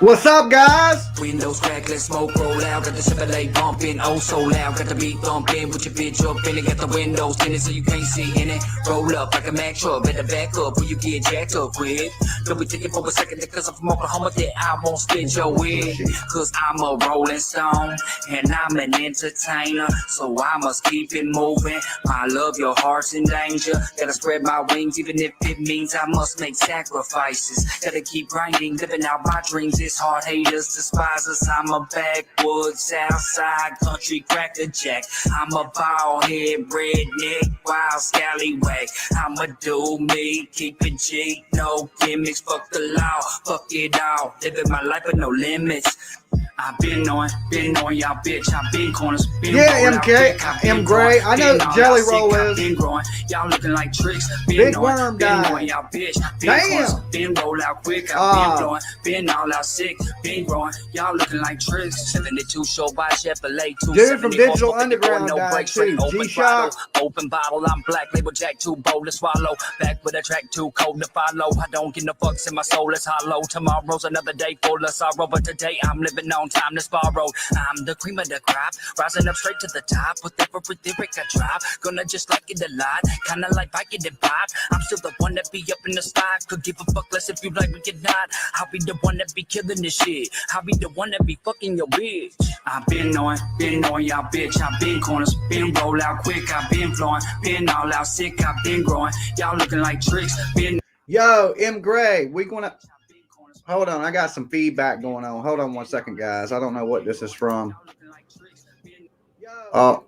What's up, guys? Windows crack, let smoke roll out. Got the Chevrolet bumping, oh so loud. Got the beat thumping, put your bitch up in it. Got the windows tinted so you can't see in it. Roll up like a Mack truck, better back up when you get jacked up with. Don't be taking for a second because I'm from Oklahoma that I won't spit your wig. Cause I'm a rolling stone and I'm an entertainer, so I must keep it moving. My love, your heart's in danger. Gotta spread my wings even if it means I must make sacrifices. Gotta keep grinding, living out my dreams. It's hard, haters despise us. I'm a backwoods, southside country cracker jack. I'm a bald head, redneck, wild scallywag. I'ma do me, keep it G, no gimmicks. Fuck the law, fuck it all. Living my life with no limits. I've been on y'all bitch. I've been corners. Been MK, M Gray. I know Jelly Roll is. Been growing. Y'all looking like tricks. Big Worm guy. Been y'all bitch. Damn. Been roll out quick. I've been blowing. Been all out sick. Been growing. Y'all looking like tricks. 72 show by Chevrolet. Dude from Digital Underground guy too. G-Shock. Open bottle. I'm black. Label jack too bold to swallow. Back with a track too cold to follow. I don't get no fucks in my soul. It's hollow. Tomorrow's another day full of sorrow, but today I'm living on time to borrow. I'm the cream of the crop, rising up straight to the top. With every lyric I drop, gonna just like it a lot. Kinda like I get it pop. I'm still the one that be up in the spot. Could give a fuck less if you like me or not. I'll be the one that be killing this shit. I'll be the one that be fucking your bitch. I've been on y'all bitch. I've been corners, been roll out quick. I've been flowing, been all out sick. I've been growing. Y'all looking like tricks. Been Yo, M Gray, we gonna. Hold on, I got some feedback going on. Hold on 1 second, guys. I don't know what this is from. Oh,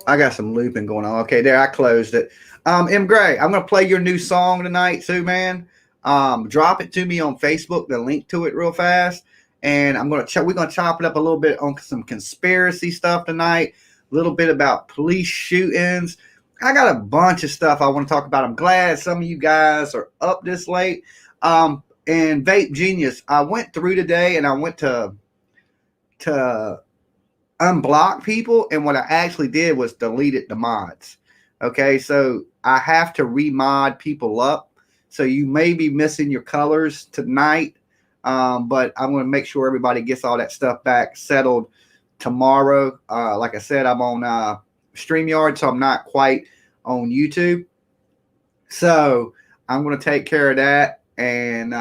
I got some looping going on. Okay, there, I closed it. M Gray, I'm gonna play your new song tonight too, man. Drop it to me on Facebook, the link to it real fast. And we're gonna chop it up a little bit on some conspiracy stuff tonight, a little bit about police shootings. I got a bunch of stuff I want to talk about. I'm glad some of you guys are up this late. And Vape Genius, I went through today and I went to unblock people, and what I actually did was deleted the mods. Okay, so I have to remod people up. So you may be missing your colors tonight, but I'm going to make sure everybody gets all that stuff back settled tomorrow. Like I said, I'm on StreamYard, so I'm not quite on YouTube. So I'm going to take care of that. And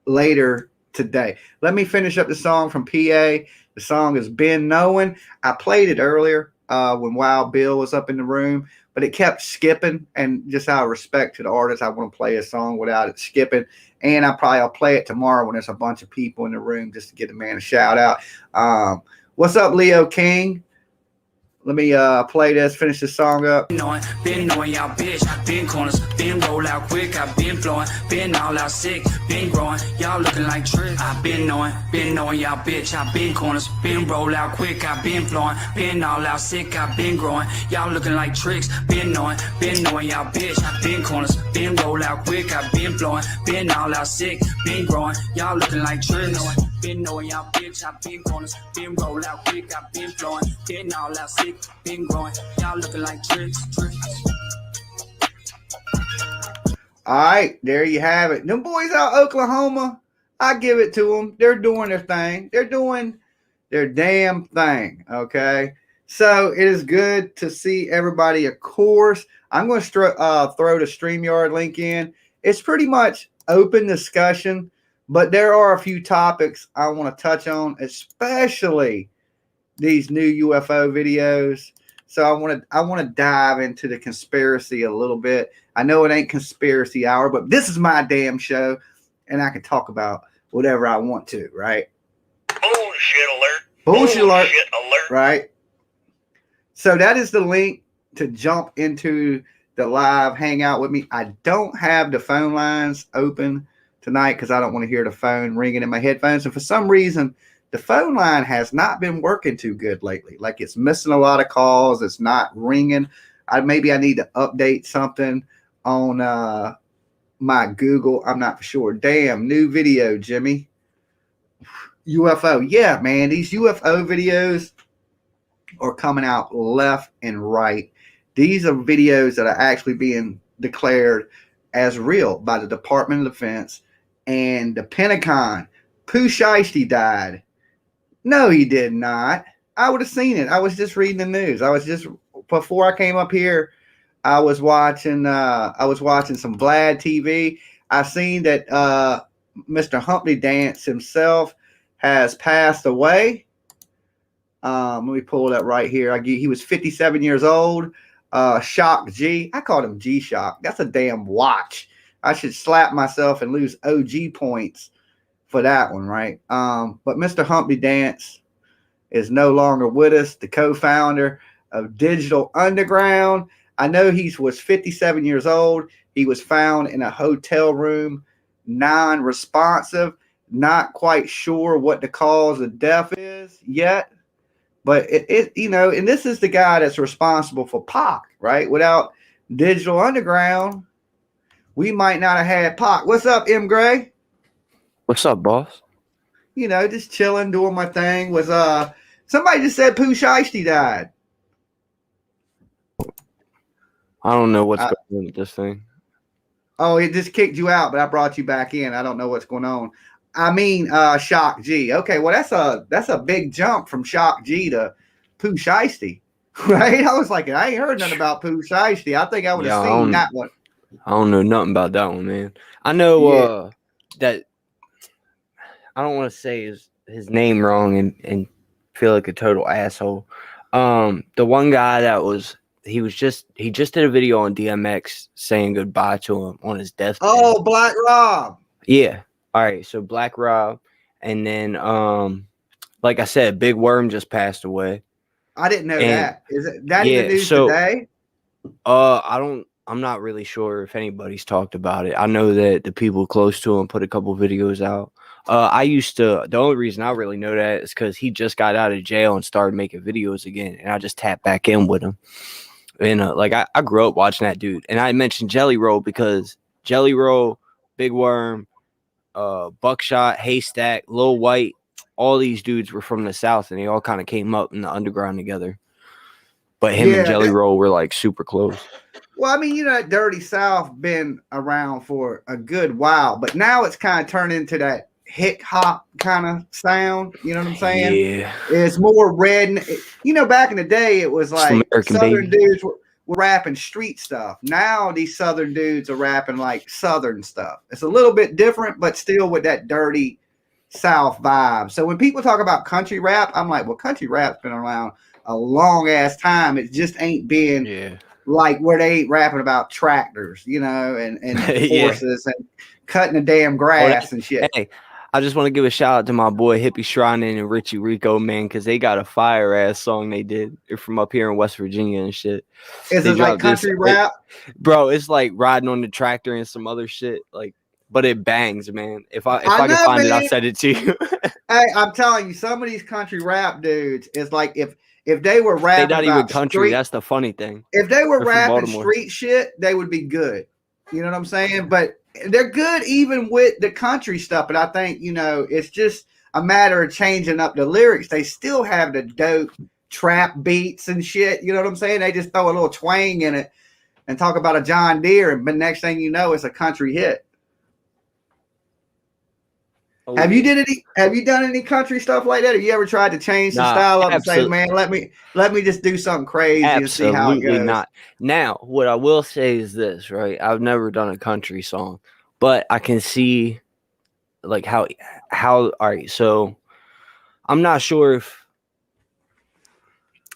later today, let me finish up the song from PA. The song is Been Knowing. I played it earlier when Wild Bill was up in the room, but it kept skipping. And just out of respect to the artist, I want to play a song without it skipping. And I'll play it tomorrow when there's a bunch of people in the room just to give the man a shout out. What's up, Leo King? Let me play this, finish this song up. Been knowing y'all bitch. Been corners, been roll out quick. I've been flowing, been all out sick. Been growing, y'all looking like tricks. I've been knowing y'all bitch. I've been corners, been roll out quick. I've been flowing, been all out sick. I've been growing, y'all looking like tricks. Been knowing y'all bitch. I've been corners, been roll out quick. I've been flowing, been all out sick. Been growing, y'all looking like tricks. Been knowing y'all bitch. I've been corners, been roll out quick. I've been flowing, been all out sick. Been growing, y'all looking like tricks. All right, there you have it. Them boys out Oklahoma, I give it to them. They're doing their thing. They're doing their damn thing, okay? So it is good to see everybody, of course. I'm going to throw the StreamYard link in. It's pretty much open discussion, but there are a few topics I want to touch on, especially these new UFO videos. So I want to dive into the conspiracy a little bit. I know it ain't conspiracy hour, but this is my damn show, and I can talk about whatever I want to, right? Bullshit alert. Bullshit alert. Alert. Right? So that is the link to jump into the live hangout with me. I don't have the phone lines open tonight because I don't want to hear the phone ringing in my headphones. And for some reason, the phone line has not been working too good lately. Like it's missing a lot of calls. It's not ringing. Maybe I need to update something on my Google. I'm not for sure. Damn, new video, Jimmy. UFO. Yeah, man, these UFO videos are coming out left and right. These are videos that are actually being declared as real by the Department of Defense and the Pentagon. Pooh Shiesty died. No, he did not. I would have seen it. I was just reading the news. Before I came up here, I was watching some Vlad TV. I seen that Mr. Humpty Dance himself has passed away. Let me pull it up right here. He was 57 years old. Shock G. I called him G Shock. That's a damn watch. I should slap myself and lose OG points for that one, right? But Mr. Humpty Dance is no longer with us, the co-founder of Digital Underground. I know he was 57 years old. He was found in a hotel room, non-responsive, not quite sure what the cause of death is yet. But and this is the guy that's responsible for Pac, right? Without Digital Underground, we might not have had Pac. What's up, M. Gray? What's up, boss? Just chilling, doing my thing. Was somebody just said Pooh Shiesty died? I don't know what's going on with this thing. Oh, it just kicked you out, but I brought you back in. I don't know what's going on. I mean, Shock G. Okay, well, that's a big jump from Shock G to Pooh Shiesty, right? I was like, I ain't heard nothing about Pooh Shiesty. I think I would have seen that one. I don't know nothing about that one, man. I know that I don't want to say his name wrong and feel like a total asshole. The one guy he just did a video on DMX saying goodbye to him on his deathbed. Oh, Black Rob. Yeah. All right. So Black Rob, and then like I said, Big Worm just passed away. I didn't know that. Is it that in the news today? I'm not really sure if anybody's talked about it. I know that the people close to him put a couple videos out. The only reason I really know that is because he just got out of jail and started making videos again, and I just tapped back in with him. And I grew up watching that dude, and I mentioned Jelly Roll because Jelly Roll, Big Worm, Buckshot, Haystack, Lil White, all these dudes were from the South, and they all kind of came up in the underground together. But him and Jelly Roll were like super close. Well, I mean, that Dirty South been around for a good while, but now it's kind of turned into that hip hop kind of sound. You know what I'm saying? Yeah. It's more red. Back in the day, it was like Southern dudes were rapping street stuff. Now these Southern dudes are rapping like Southern stuff. It's a little bit different, but still with that dirty South vibe. So when people talk about country rap, I'm like, well, country rap's been around a long ass time. It just ain't been like where they ain't rapping about tractors, and horses and cutting the damn grass and shit. Hey, I just want to give a shout out to my boy Hippie Shrine and Richie Rico, man, because they got a fire ass song they did. They're from up here in West Virginia and shit. Is it like country rap? Bro, it's like riding on the tractor and some other shit. But it bangs, man. If I can find it, I'll send it to you. Hey, I'm telling you, some of these country rap dudes is like if they were rapping, they're not even country. That's the funny thing. If they were rapping street shit, they would be good. You know what I'm saying? But they're good even with the country stuff. But I think, it's just a matter of changing up the lyrics. They still have the dope trap beats and shit. You know what I'm saying? They just throw a little twang in it and talk about a John Deere. But next thing you know, it's a country hit. Oh, have you done any country stuff like that? Have you ever tried to change the style up and say, man, let me just do something crazy and see how it goes? Not. Now, what I will say is this, right? I've never done a country song, but I can see like how all right, so I'm not sure if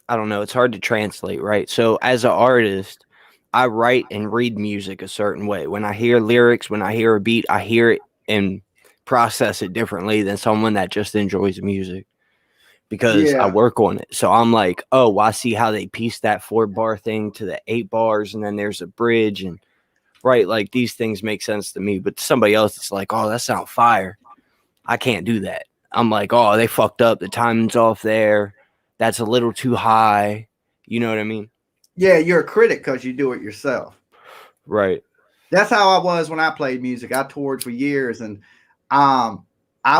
I don't know, it's hard to translate, right? So as an artist, I write and read music a certain way. When I hear lyrics, when I hear a beat, I hear it and process it differently than someone that just enjoys music because I work on it. So I'm like, oh, I see how they piece that 4-bar thing to the 8 bars, and then there's a bridge, and like these things make sense to me. But somebody else is like, oh, that sounds fire. I can't do that. I'm like, oh, they fucked up. The timing's off there. That's a little too high. You know what I mean? Yeah, you're a critic because you do it yourself. Right. That's how I was when I played music. I toured for years, and I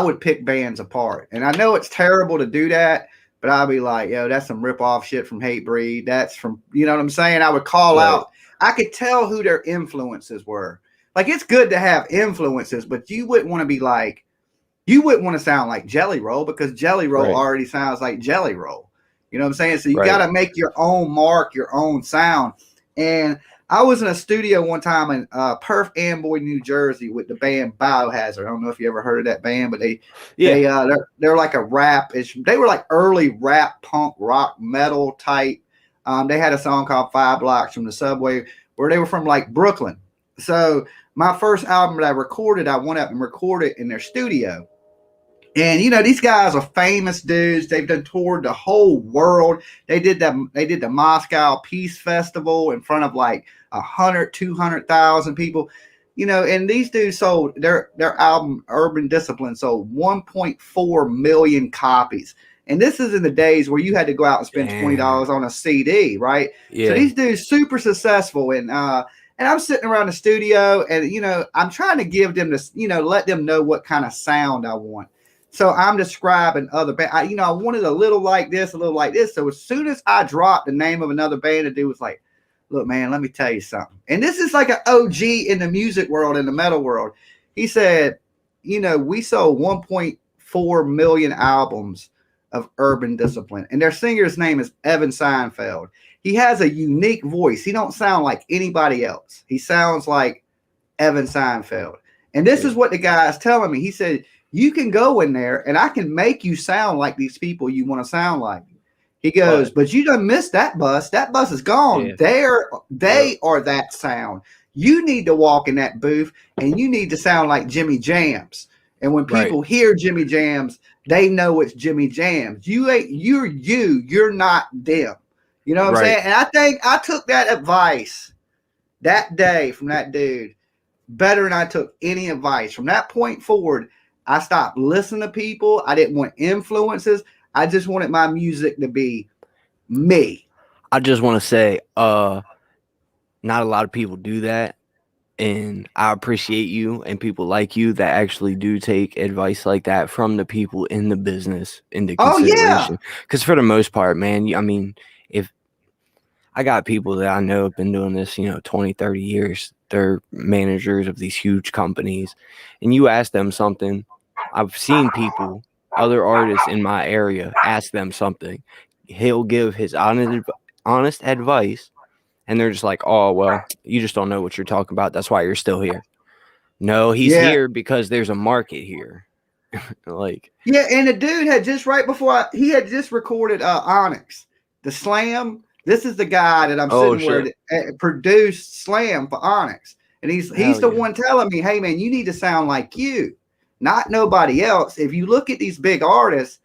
would pick bands apart. And I know it's terrible to do that, but I'll be like, yo, that's some rip-off shit from Hatebreed. That's from, you know what I'm saying? I would call out. I could tell who their influences were. like it's good to have influences, but you wouldn't want to be like, you wouldn't want to sound like Jelly Roll, because Jelly Roll already sounds like Jelly Roll. You know what I'm saying? So you got to make your own mark, your own sound. And I was in a studio one time in Perth Amboy, New Jersey, with the band Biohazard. I don't know if you ever heard of that band, but they're like a rap. They were like early rap, punk, rock, metal type. They had a song called 5 Blocks from the Subway, where they were from like Brooklyn. So my first album that I recorded, I went up and recorded in their studio. And you know, these guys are famous dudes. They've done toured the whole world. They did the Moscow Peace Festival in front of like 200,000 people. You know, and these dudes sold their album Urban Discipline sold 1.4 million copies. And this is in the days where you had to go out and spend $20 on a CD, right? Yeah. So these dudes super successful, and I'm sitting around the studio, and you know, I'm trying to give them this, you know, let them know what kind of sound I want. So I'm describing other bands. I wanted a little like this, a little like this. So as soon as I dropped the name of another band, the dude was like, look, man, let me tell you something. And this is like an OG in the music world, in the metal world. He said, you know, we sold 1.4 million albums of Urban Discipline. And their singer's name is Evan Seinfeld. He has a unique voice. He don't sound like anybody else. He sounds like Evan Seinfeld. And this is what the guy is telling me. He said, you can go in there and I can make you sound like these people you want to sound like. He goes, but you done missed that bus. That bus is gone. Yeah. They are that sound. You need to walk in that booth and you need to sound like Jimmy Jams. And when people hear Jimmy Jams, they know it's Jimmy Jams. You're not them. You know what I'm saying? And I think I took that advice that day from that dude better than I took any advice. From that point forward, I stopped listening to people. I didn't want influences. I just wanted my music to be me. I just want to say, not a lot of people do that. And I appreciate you and people like you that actually do take advice like that from the people in the business into consideration. Because for the most part, man, I mean, if I got people that I know have been doing this, 20, 30 years, they're managers of these huge companies, and you ask them something. I've seen people, other artists in my area, ask them something. He'll give his honest advice, and they're just like, oh, well, you just don't know what you're talking about. That's why you're still here. No, he's here because there's a market here. Yeah, and the dude had just he had just recorded Onyx, the Slam. This is the guy that I'm sitting where produced Slam for Onyx. And he's the one telling me, hey, man, you need to sound like you. Not nobody else. If you look at these big artists,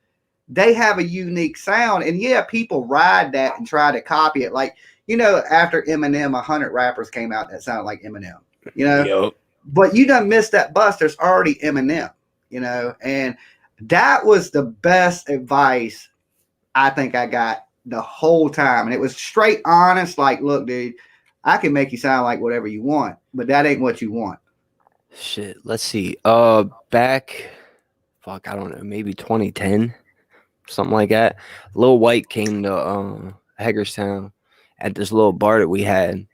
they have a unique sound. And people ride that and try to copy it. Like, after Eminem, 100 rappers came out that sounded like Eminem, But you done missed that bus. There's already Eminem, and that was the best advice I think I got the whole time. And it was straight honest. Like, look, dude, I can make you sound like whatever you want, but that ain't what you want. Shit, let's see. Back, I don't know, maybe 2010, something like that. Lil White came to Hagerstown at this little bar that we had,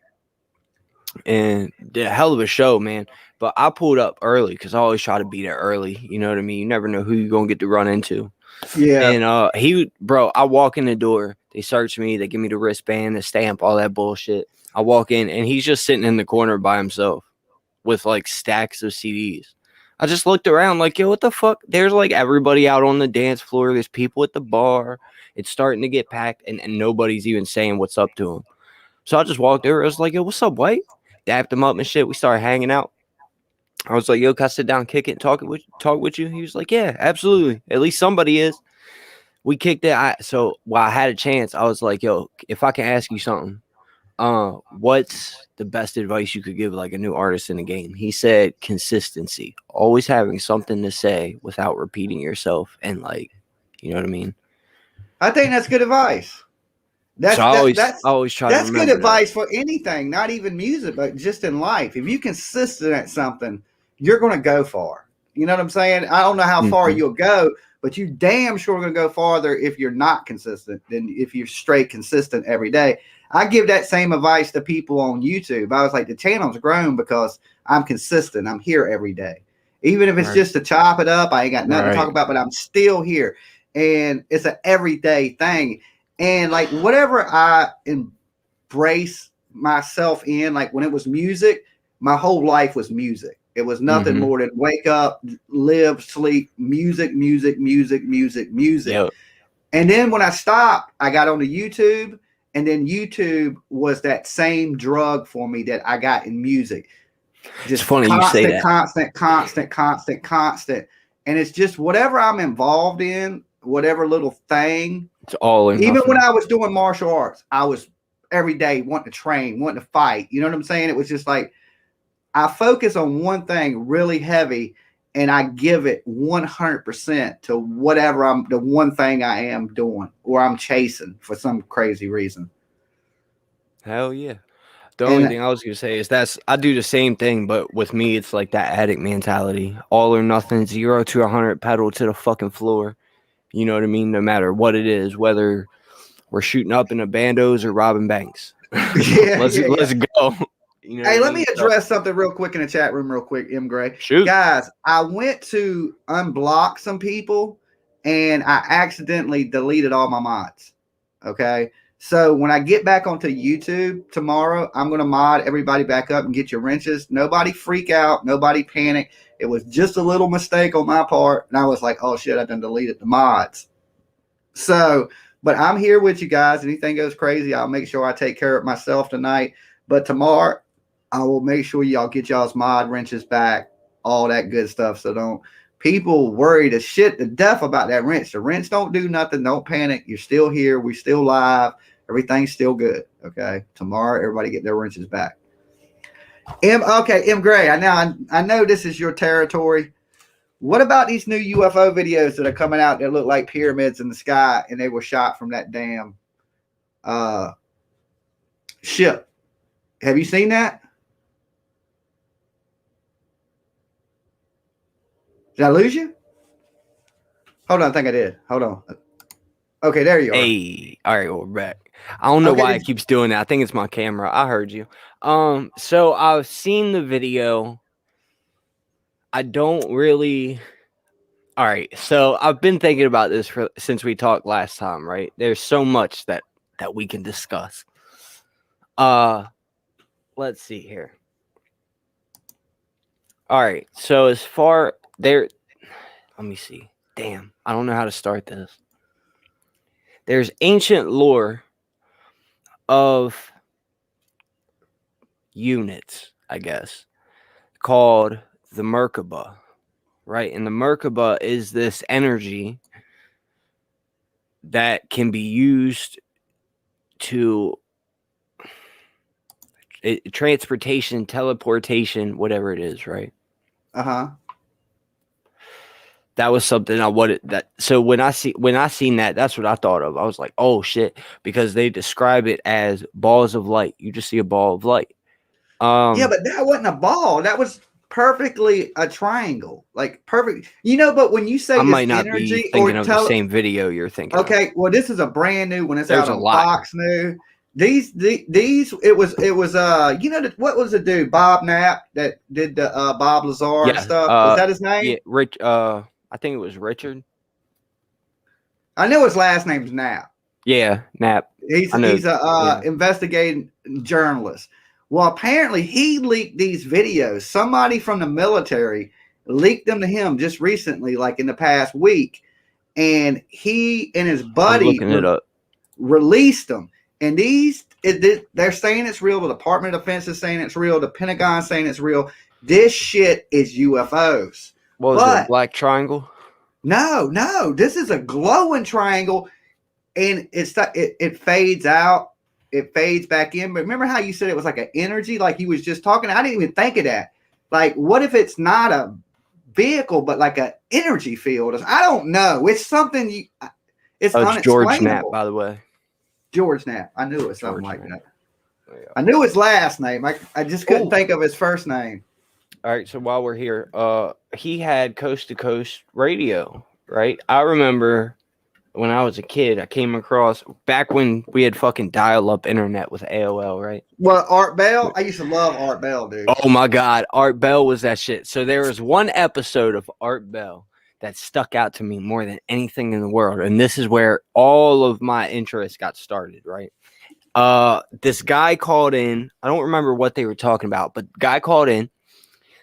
and did a hell of a show, man. But I pulled up early because I always try to be there early. You know what I mean? You never know who you're gonna get to run into. Yeah. And I walk in the door, they search me, they give me the wristband, the stamp, all that bullshit. I walk in, and he's just sitting in the corner by himself with like stacks of CDs. I just looked around like, yo, what the fuck? There's like everybody out on the dance floor. There's people at the bar. It's starting to get packed, and nobody's even saying what's up to him. So I just walked over. I was like, yo, what's up, White? Dapped him up and shit. We started hanging out. I was like, yo, can I sit down, kick it, and talk with you? He was like, yeah, absolutely. At least somebody is. We kicked it. So while I had a chance, I was like, yo, if I can ask you something, what's the best advice you could give like a new artist in the game? He said consistency, always having something to say without repeating yourself, and like, you know what I mean? I think that's good advice. I always try. That's good advice for anything, not even music, but just in life. If you're consistent at something, you're going to go far. You know what I'm saying? I don't know how far Mhm. you'll go, but you damn sure going to go farther if you're not consistent than if you're straight consistent every day. I give that same advice to people on YouTube. I was like, the channel's grown because I'm consistent. I'm here every day. Even if it's Right. just to chop it up, I ain't got nothing to talk Right. about, but I'm still here. And it's an everyday thing. And like whatever I embrace myself in, like when it was music, my whole life was music. It was nothing Mhm. more than wake up, live, sleep, music, music, music, music, music. Yep. And then when I stopped, I got onto YouTube, and then YouTube was that same drug for me that I got in music. It's funny you say that. Constant. And it's just whatever I'm involved in, whatever little thing. It's all or Even nothing. when I was doing martial arts, I was every day wanting to train, wanting to fight. You know what I'm saying? It was just like I focus on one thing really heavy, and I give it 100% to whatever the one thing I am doing or I'm chasing for some crazy reason. Hell yeah. The only thing I was gonna say is I do the same thing, but with me, it's like that addict mentality: all or nothing, 0 to 100, pedal to the fucking floor. You know what I mean? No matter what it is, whether we're shooting up in the bandos or robbing banks. Let's go. You know hey, let me address something real quick in the chat room, real quick, M. Gray. Shoot. Guys, I went to unblock some people, and I accidentally deleted all my mods. Okay. So when I get back onto YouTube tomorrow, I'm going to mod everybody back up and get your wrenches. Nobody freak out. Nobody panic. It was just a little mistake on my part. And I was like, oh, shit, I done deleted the mods. So, but I'm here with you guys. Anything goes crazy, I'll make sure I take care of myself tonight. But tomorrow, I will make sure y'all get y'all's mod wrenches back, all that good stuff. So don't people worry the shit to death about that wrench. The wrench don't do nothing. Don't panic. You're still here. We're still live. Everything's still good. Okay. Tomorrow, everybody get their wrenches back. M Gray. I know this is your territory. What about these new UFO videos that are coming out that look like pyramids in the sky and they were shot from that damn ship? Have you seen that? Did I lose you? Hold on, I think I did. Hold on. Okay, there you are. Hey, all right, we're back. I don't know why it keeps doing that. I think it's my camera. I heard you. So I've seen the video. I don't really. All right, so I've been thinking about this since we talked last time, right? There's so much that we can discuss. Let's see here. All right, so as far there, let me see. Damn, I don't know how to start this. There's ancient lore of units, I guess, called the Merkaba, right? And the Merkaba is this energy that can be used to transportation, teleportation, whatever it is, right? That was something I wanted that. So when I seen that, that's what I thought of. I was like, oh shit, because they describe it as balls of light. You just see a ball of light. Yeah, but that wasn't a ball. That was perfectly a triangle, like perfect. You know, but when you say I might not energy be thinking of the same video you're thinking. Okay, well, this is a brand new one. It's There's out on Fox News. These it was you know what was the dude Bob Knapp that did the Bob Lazar and stuff? Was that his name? Yeah, Rich. I think it was Richard. I know his last name's Knapp. Yeah, Knapp. He's a investigating journalist. Well, apparently he leaked these videos. Somebody from the military leaked them to him just recently, like in the past week, and he and his buddy released them. And they're saying it's real. The Department of Defense is saying it's real. The Pentagon saying it's real. This shit is UFOs. What was it, a black triangle? No. This is a glowing triangle, and it fades out. It fades back in. But remember how you said it was like an energy, like you was just talking? I didn't even think of that. Like, what if it's not a vehicle, but like an energy field? I don't know. It's something. It's George Knapp, by the way. George Knapp. I knew it was something like that. I knew his last name. I just couldn't think of his first name. All right, so while we're here, he had Coast to Coast Radio, right? I remember when I was a kid, I came across back when we had fucking dial-up internet with AOL, right? Well, Art Bell, I used to love Art Bell, dude. Oh my God, Art Bell was that shit. So there was one episode of Art Bell that stuck out to me more than anything in the world, and this is where all of my interest got started, right? This guy called in. I don't remember what they were talking about, but guy called in.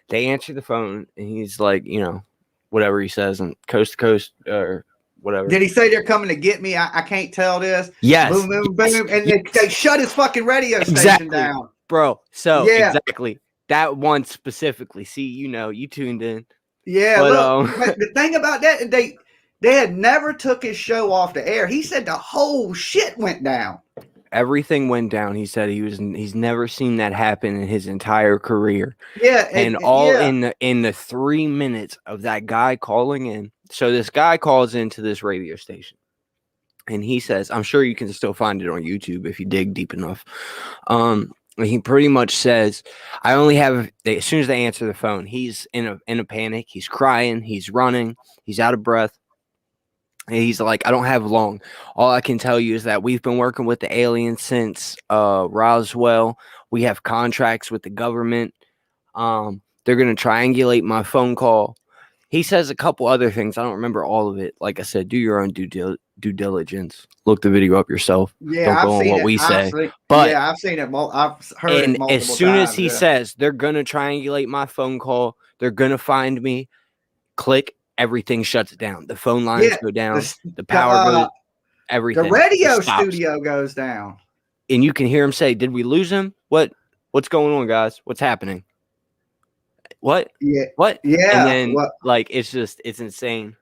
They answered the phone, and he's like, you know, whatever he says, and coast to coast or whatever. Did he say they're coming to get me? I can't tell this. Yes. Boom, boom, yes, boom. And yes. they shut his fucking radio station Exactly. down. Bro. So Yeah. exactly that one specifically. See, you know, you tuned in. Yeah. But, but the thing about that, they had never took his show off the air. He said the whole shit went down. Everything went down. He said he's never seen that happen in his entire career. Yeah. And all in the 3 minutes of that guy calling in. So this guy calls into this radio station. And he says, I'm sure you can still find it on YouTube if you dig deep enough. He pretty much says, I only have, as soon as they answer the phone, he's in a panic. He's crying. He's running. He's out of breath. And he's like, I don't have long. All I can tell you is that we've been working with the aliens since Roswell. We have contracts with the government. They're going to triangulate my phone call. He says a couple other things. I don't remember all of it. Like I said, do your own due diligence. Look the video up yourself. Yeah, don't go on what we say. But yeah, I've seen it. I've heard it multiple as soon times, as he says they're going to triangulate my phone call, they're going to find me, click, everything shuts down. The phone lines go down. The power goes. Everything. The radio studio goes down. And you can hear him say, did we lose him? What's going on, guys? What's happening? What? Yeah. What? Yeah. And then, like, it's insane.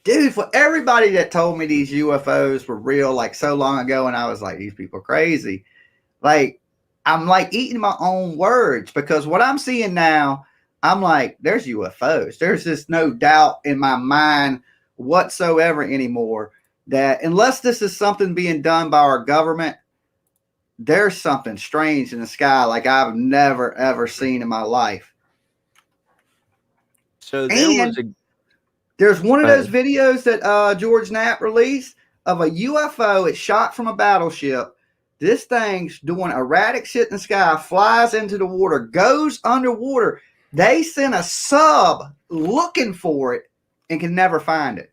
Dude, for everybody that told me these UFOs were real, like, so long ago, and I was like, these people are crazy. Like, I'm, like, eating my own words, because what I'm seeing now, I'm like, there's UFOs. There's just no doubt in my mind whatsoever anymore that unless this is something being done by our government, there's something strange in the sky like I've never, ever seen in my life. So there's one of those videos that George Knapp released of a UFO. It's shot from a battleship. This thing's doing erratic shit in the sky, flies into the water, goes underwater. They sent a sub looking for it and can never find it.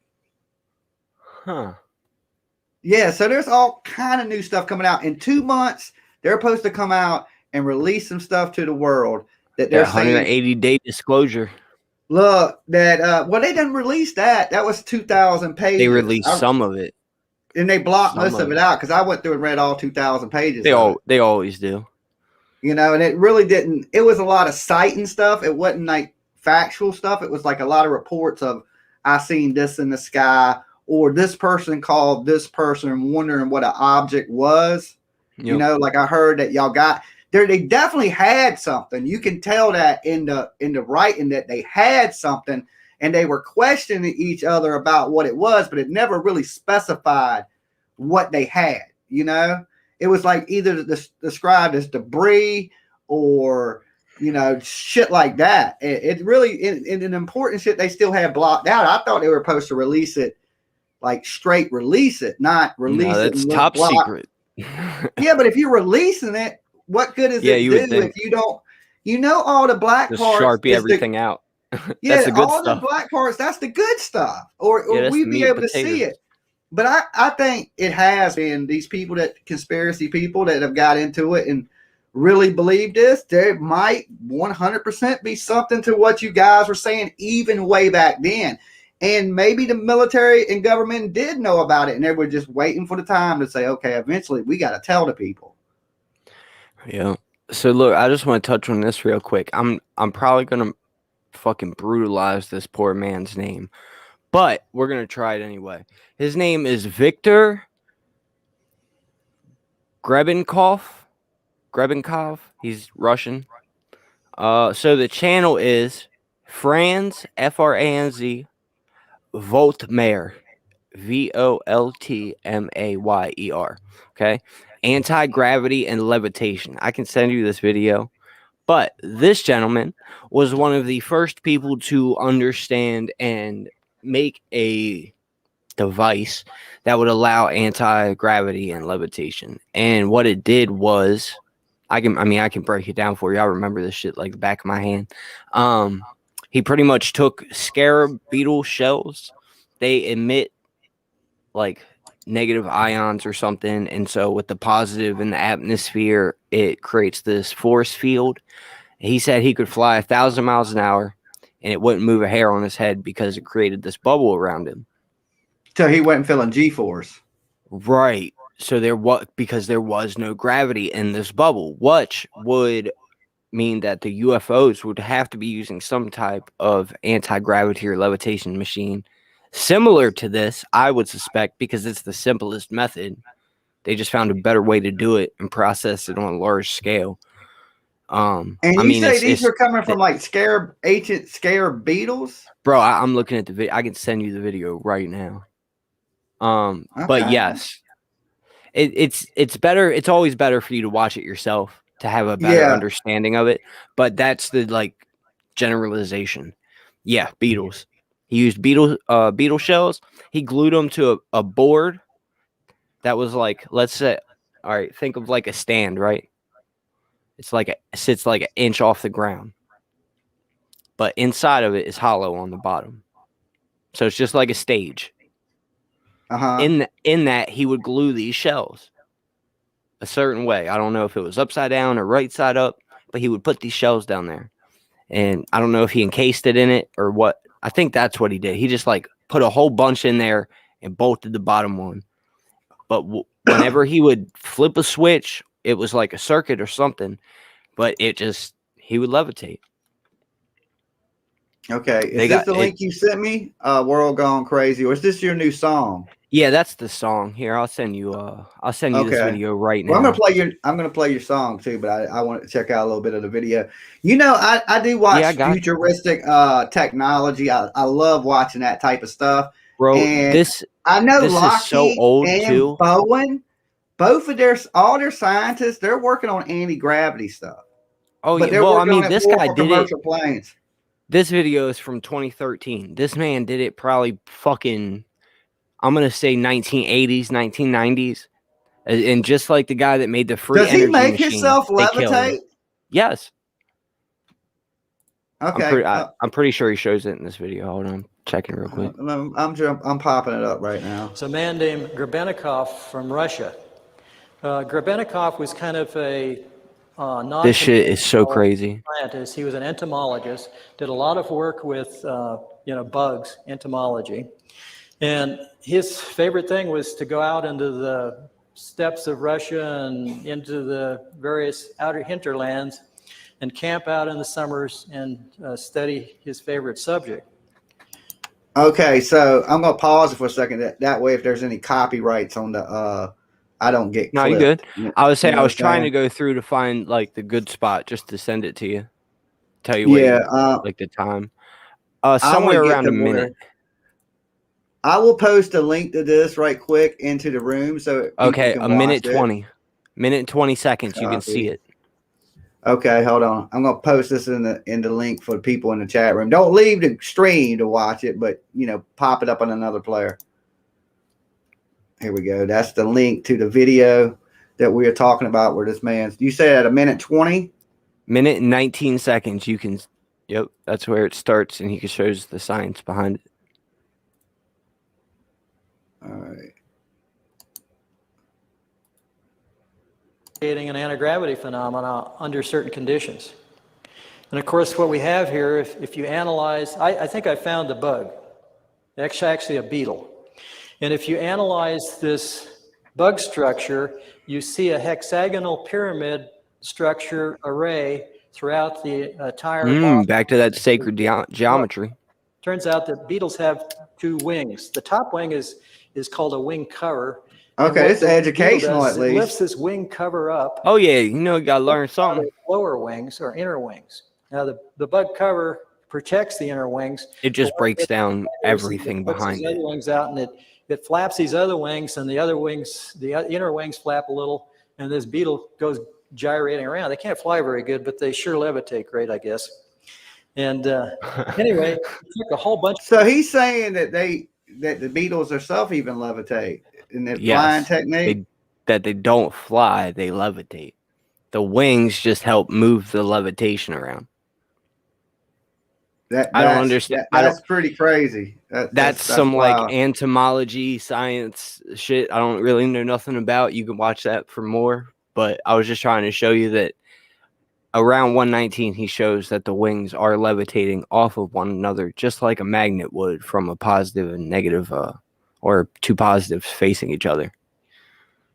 Huh. Yeah, so there's all kind of new stuff coming out. In 2 months, they're supposed to come out and release some stuff to the world that they're saying 180-day disclosure. Look, that well, they didn't release that. That was 2,000 pages. They released some of it, and they blocked most of it out because I went through and read all 2,000 pages. They always do, you know. And it really didn't. It was a lot of citing stuff. It wasn't like factual stuff. It was like a lot of reports of I seen this in the sky, or this person called this person wondering what an object was. Yep. You know, like I heard that y'all got. They definitely had something. You can tell that in the writing that they had something, and they were questioning each other about what it was, but it never really specified what they had. You know, it was like either described as debris or, you know, shit like that. It really in an important shit they still had blocked out. I thought they were supposed to release it, like straight release it, not release it. That's top secret. Yeah, but if you're releasing it, what good is it do if you don't, you know, all the black just parts, Sharpie everything out. Yeah, that's the good all stuff. The black parts, that's the good stuff, or we'd be able to see it. But I think it has been these people, that conspiracy people that have got into it and really believe this. There might 100% be something to what you guys were saying even way back then. And maybe the military and government did know about it, and they were just waiting for the time to say, okay, eventually we got to tell the people. Yeah. So look, I just want to touch on this real quick. I'm probably gonna fucking brutalize this poor man's name, but we're gonna try it anyway. His name is Victor Grebenkov. He's Russian. So the channel is Franz Franz Voltmayer, Voltmayer. Okay. Anti-gravity and levitation. I can send you this video, But this gentleman was one of the first people to understand and make a device that would allow anti-gravity and levitation. And what it did was, I can break it down for you. I remember this shit like the back of my hand. He pretty much took scarab beetle shells. They emit like negative ions or something, and so with the positive in the atmosphere, it creates this force field. He said he could fly 1,000 miles an hour and it wouldn't move a hair on his head because it created this bubble around him. So he wasn't feeling G-force. Right. So because there was no gravity in this bubble, which would mean that the UFOs would have to be using some type of anti-gravity or levitation machine similar to this, I would suspect, because it's the simplest method. They just found a better way to do it and process it on a large scale. And you say these are coming from like ancient scarab beetles? Bro, I'm looking at the video. I can send you the video right now. Okay. But yes, it's better. It's always better for you to watch it yourself to have a better understanding of it. But that's the like generalization. Yeah, beetles. He used beetle shells. He glued them to a board that was like, let's say, all right, think of like a stand, right? It's like it sits like an inch off the ground, but inside of it is hollow on the bottom. So it's just like a stage. In that, he would glue these shells a certain way. I don't know if it was upside down or right side up, but he would put these shells down there. And I don't know if he encased it in it or what. I think that's what he did. He just like put a whole bunch in there and bolted the bottom one. But whenever he would flip a switch, it was like a circuit or something, but he would levitate. Okay. Is this the link you sent me? World Gone Crazy, or is this your new song? Yeah, that's the song. Here, I'll send you this video right now. Well, I'm gonna play your song too, but I want to check out a little bit of the video. You know, I do watch futuristic technology. I love watching that type of stuff. Bro, and I know Lockheed is so old and too. Bowen, both of all their scientists, they're working on anti-gravity stuff. Oh, yeah. Well, I mean, this guy did it. Planes. This video is from 2013. This man did it probably fucking, I'm going to say 1980s, 1990s. And just like the guy that made the free energy machine. Does he make himself levitate? Yes. Okay. I'm pretty sure he shows it in this video. Hold on. Checking real quick. I'm popping it up right now. It's a man named Grebennikov from Russia. Grebennikov was kind of a this shit is so crazy. Scientist. He was an entomologist. Did a lot of work with bugs, entomology, and his favorite thing was to go out into the steppes of Russia and into the various outer hinterlands and camp out in the summers and study his favorite subject. Okay, so I'm gonna pause it for a second. That way, if there's any copyrights on the, I don't get. No, you good. I was saying I was trying to go through to find like the good spot just to send it to you. Tell you what, like the time. Somewhere around a minute. I will post a link to this right quick into the room so. Okay, a minute 20. Minute and 20 seconds. You can see it. Okay, hold on. I'm gonna post this in the link for the people in the chat room. Don't leave the stream to watch it, but pop it up on another player. Here we go. That's the link to the video that we are talking about where this man's. You said at a minute 20? Minute and 19 seconds. You can. Yep, that's where it starts, and he shows the science behind it. All right. Creating an anti-gravity phenomena under certain conditions. And of course, what we have here, if you analyze, I think I found a bug. It's actually a beetle. And if you analyze this bug structure, you see a hexagonal pyramid structure array throughout the entire body. Back to that sacred geometry. Turns out that beetles have two wings. The top wing is called a wing cover. Okay, it's educational at least. It lifts this wing cover up. Oh yeah, you gotta learn something. Lower wings or inner wings. Now the bug cover protects the inner wings. It just breaks down everything behind it. Other wings out, and it flaps these other wings, and the inner wings flap a little, and this beetle goes gyrating around. They can't fly very good, but they sure levitate great, I guess. And anyway, he took a whole bunch. So he's saying that the Beatles themselves even levitate in their flying technique. That they don't fly, they levitate. The wings just help move the levitation around. I don't understand. That's pretty crazy. That's some wild, like entomology science shit I don't really know nothing about. You can watch that for more. But I was just trying to show you that around 119, he shows that the wings are levitating off of one another, just like a magnet would from a positive and negative, or two positives facing each other.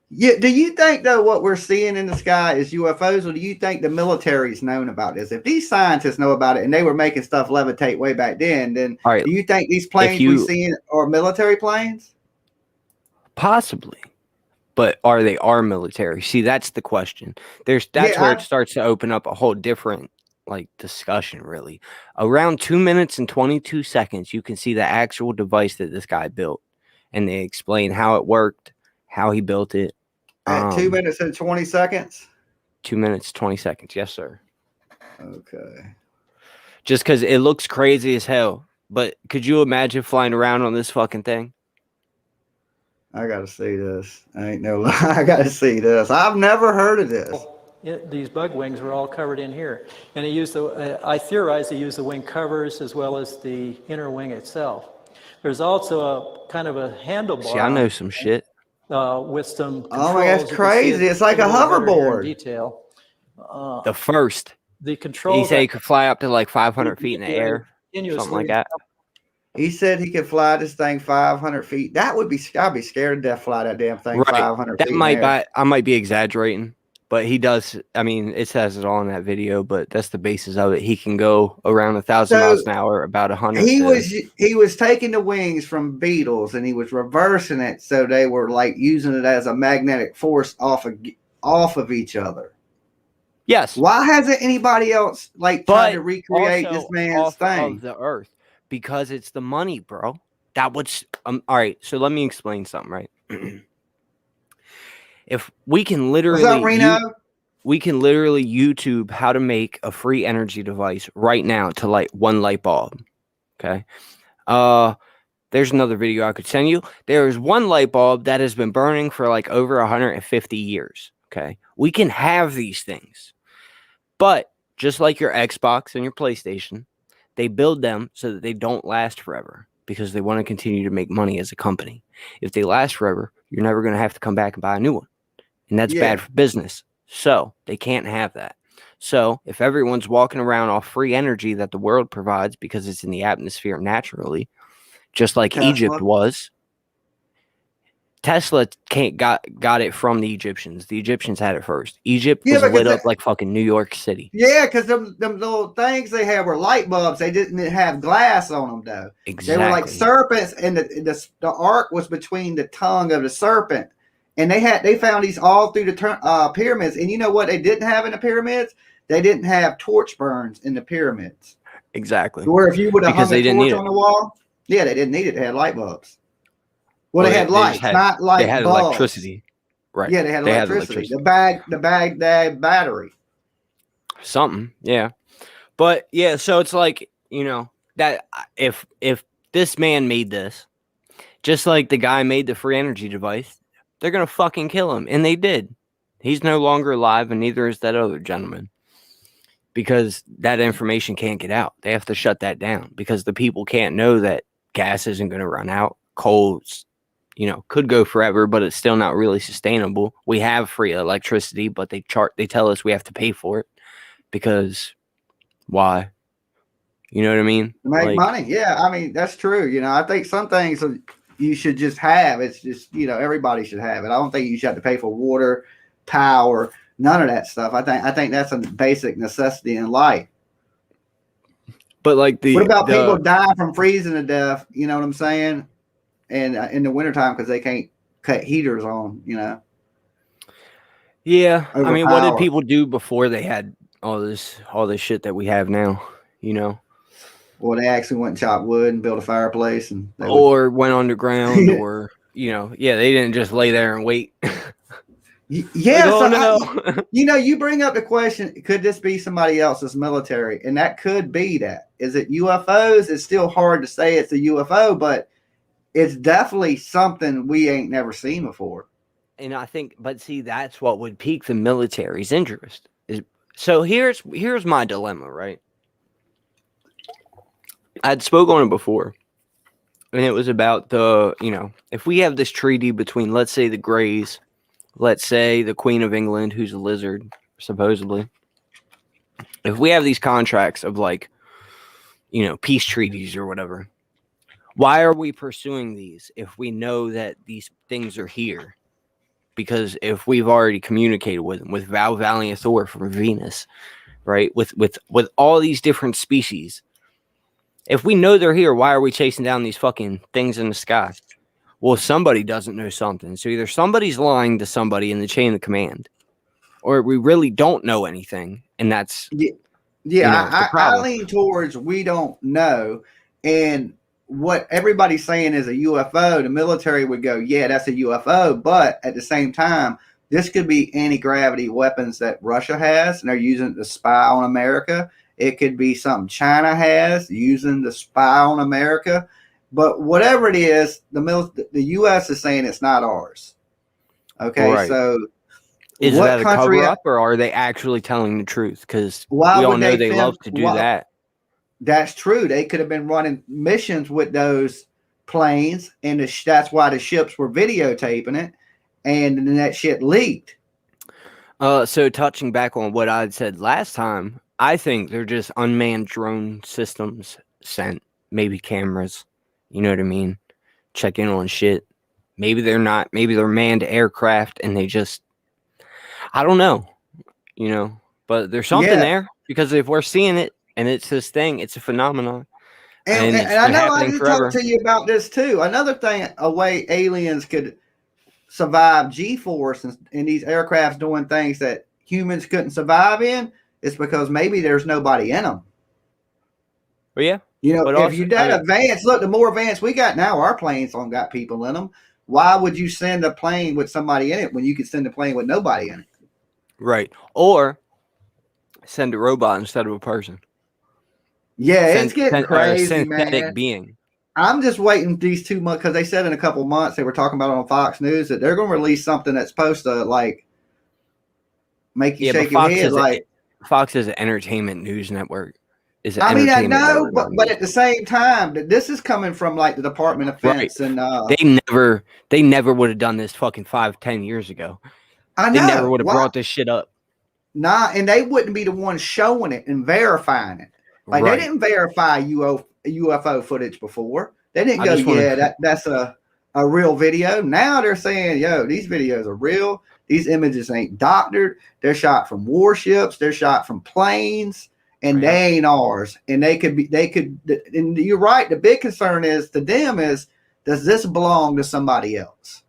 Yeah. Do you think, though, what we're seeing in the sky is UFOs, or do you think the military's known about this? If these scientists know about it and they were making stuff levitate way back then do you think these planes we're seeing are military planes? Possibly. But are they our military? See, that's the question. That's where it starts to open up a whole different like discussion, really. Around 2 minutes and 22 seconds, you can see the actual device that this guy built. And they explain how it worked, how he built it. At 2 minutes and 20 seconds? 2 minutes, 20 seconds. Yes, sir. Okay. Just because it looks crazy as hell. But could you imagine flying around on this fucking thing? I got to see this. I ain't no lie. I got to see this. I've never heard of this. These bug wings were all covered in here. And he used I theorize he used the wing covers as well as the inner wing itself. There's also a kind of a handlebar. See, I know some shit. With some controls. Oh my God, that's crazy. It's like a hoverboard. Detail. The control. He said he could fly up to like 500 feet in the air. Something like that. He said he could fly this thing 500 feet. That would be, I'd be scared to death fly that damn thing 500 feet. I might be exaggerating, but he does. I mean, it says it all in that video, but that's the basis of it. He can go around 1,000 miles an hour, about 100. He was taking the wings from Beetles and he was reversing it. So they were like using it as a magnetic force off of each other. Yes. Why hasn't anybody else tried to recreate this man's thing? Of the Earth. Because it's the money, bro. That would all right. So let me explain something, right? If we can literally, what's up, Reno? We can literally YouTube how to make a free energy device right now to light one light bulb. Okay. There's another video I could send you. There is one light bulb that has been burning for like over 150 years. Okay. We can have these things, but just like your Xbox and your PlayStation, they build them so that they don't last forever because they want to continue to make money as a company. If they last forever, you're never going to have to come back and buy a new one. And that's bad for business. So they can't have that. So if everyone's walking around off free energy that the world provides because it's in the atmosphere naturally, just like Egypt was, Tesla got it from the Egyptians. The Egyptians had it first. Egypt was lit up like fucking New York City. Yeah, because them little things they had were light bulbs. They didn't have glass on them, though. Exactly. They were like serpents, and the arc was between the tongue of the serpent. And they found these all through the pyramids. And you know what they didn't have in the pyramids? They didn't have torch burns in the pyramids. Exactly. Where if you would have hung a torch on the wall, they didn't need it. They had light bulbs. Well, they had lights, not like they had bulbs. Electricity, right? Yeah, they had electricity. The bag battery. Something, yeah. But yeah, so it's like, you know, that if this man made this, just like the guy made the free energy device, they're gonna fucking kill him, and they did. He's no longer alive, and neither is that other gentleman, because that information can't get out. They have to shut that down because the people can't know that gas isn't going to run out. Coal's, could go forever, but it's still not really sustainable. We have free electricity, but they tell us we have to pay for it because why? You know what I mean? To make money. Yeah. I mean, that's true. I think some things you should just have. It's just, everybody should have it. I don't think you should have to pay for water, power, none of that stuff. I think that's a basic necessity in life. But what about people dying from freezing to death? You know what I'm saying? And in the wintertime because they can't cut heaters on, Yeah. I mean, what did people do before they had all this shit that we have now, Well, they actually went and chopped wood and built a fireplace went underground or, they didn't just lay there and wait. Yeah, Like, oh so no. you bring up the question, could this be somebody else's military? And that could be that. Is it UFOs? It's still hard to say it's a UFO, but it's definitely something we ain't never seen before. And I think, but see, that's what would pique the military's interest. So here's my dilemma, right? I'd spoke on it before, and it was about if we have this treaty between, let's say, the Greys, let's say the Queen of England, who's a lizard, supposedly. If we have these contracts of peace treaties or whatever, why are we pursuing these if we know that these things are here? Because if we've already communicated with them, with Val Valiant Thor from Venus, right? With all these different species, if we know they're here, why are we chasing down these fucking things in the sky? Well, somebody doesn't know something. So either somebody's lying to somebody in the chain of command, or we really don't know anything, and that's I lean towards we don't know, and what everybody's saying is a UFO. The military would go, yeah, that's a UFO, but at the same time, this could be anti-gravity weapons that Russia has, and they're using it to spy on America. It could be something China has, using to spy on America. But whatever it is, the U.S. is saying it's not ours. Okay, right. So is that a cover up, or are they actually telling the truth? Because we all know they love to do that. That's true. They could have been running missions with those planes, and that's why the ships were videotaping it, and then that shit leaked. So touching back on what I said last time, I think they're just unmanned drone systems sent, maybe cameras. You know what I mean? Check in on shit. Maybe they're not. Maybe they're manned aircraft, and they just, I don't know. But there's something there, because if we're seeing it, and it's this thing, it's a phenomenon. And I know I did talk to you about this too. Another thing, a way aliens could survive G-force and these aircrafts doing things that humans couldn't survive in, is because maybe there's nobody in them. Well, yeah. But if you're that advanced, look, the more advanced we got now, our planes don't got people in them. Why would you send a plane with somebody in it when you could send a plane with nobody in it? Right. Or send a robot instead of a person. Yeah, it's getting crazy, synthetic man. Being. I'm just waiting these 2 months, because they said in a couple months, they were talking about it on Fox News, that they're going to release something that's supposed to make you shake your head. Fox is an entertainment news network. I mean, I know, but at the same time, this is coming from the Department of Defense, right. And they never would have done this fucking 5-10 years ago. I know. They never would have brought this shit up. Nah, and they wouldn't be the ones showing it and verifying it. They didn't verify UFO footage before. They didn't go, that's a real video. Now they're saying, yo, these videos are real. These images ain't doctored. They're shot from warships. They're shot from planes, and they ain't ours. And and you're right. The big concern is to them is, does this belong to somebody else?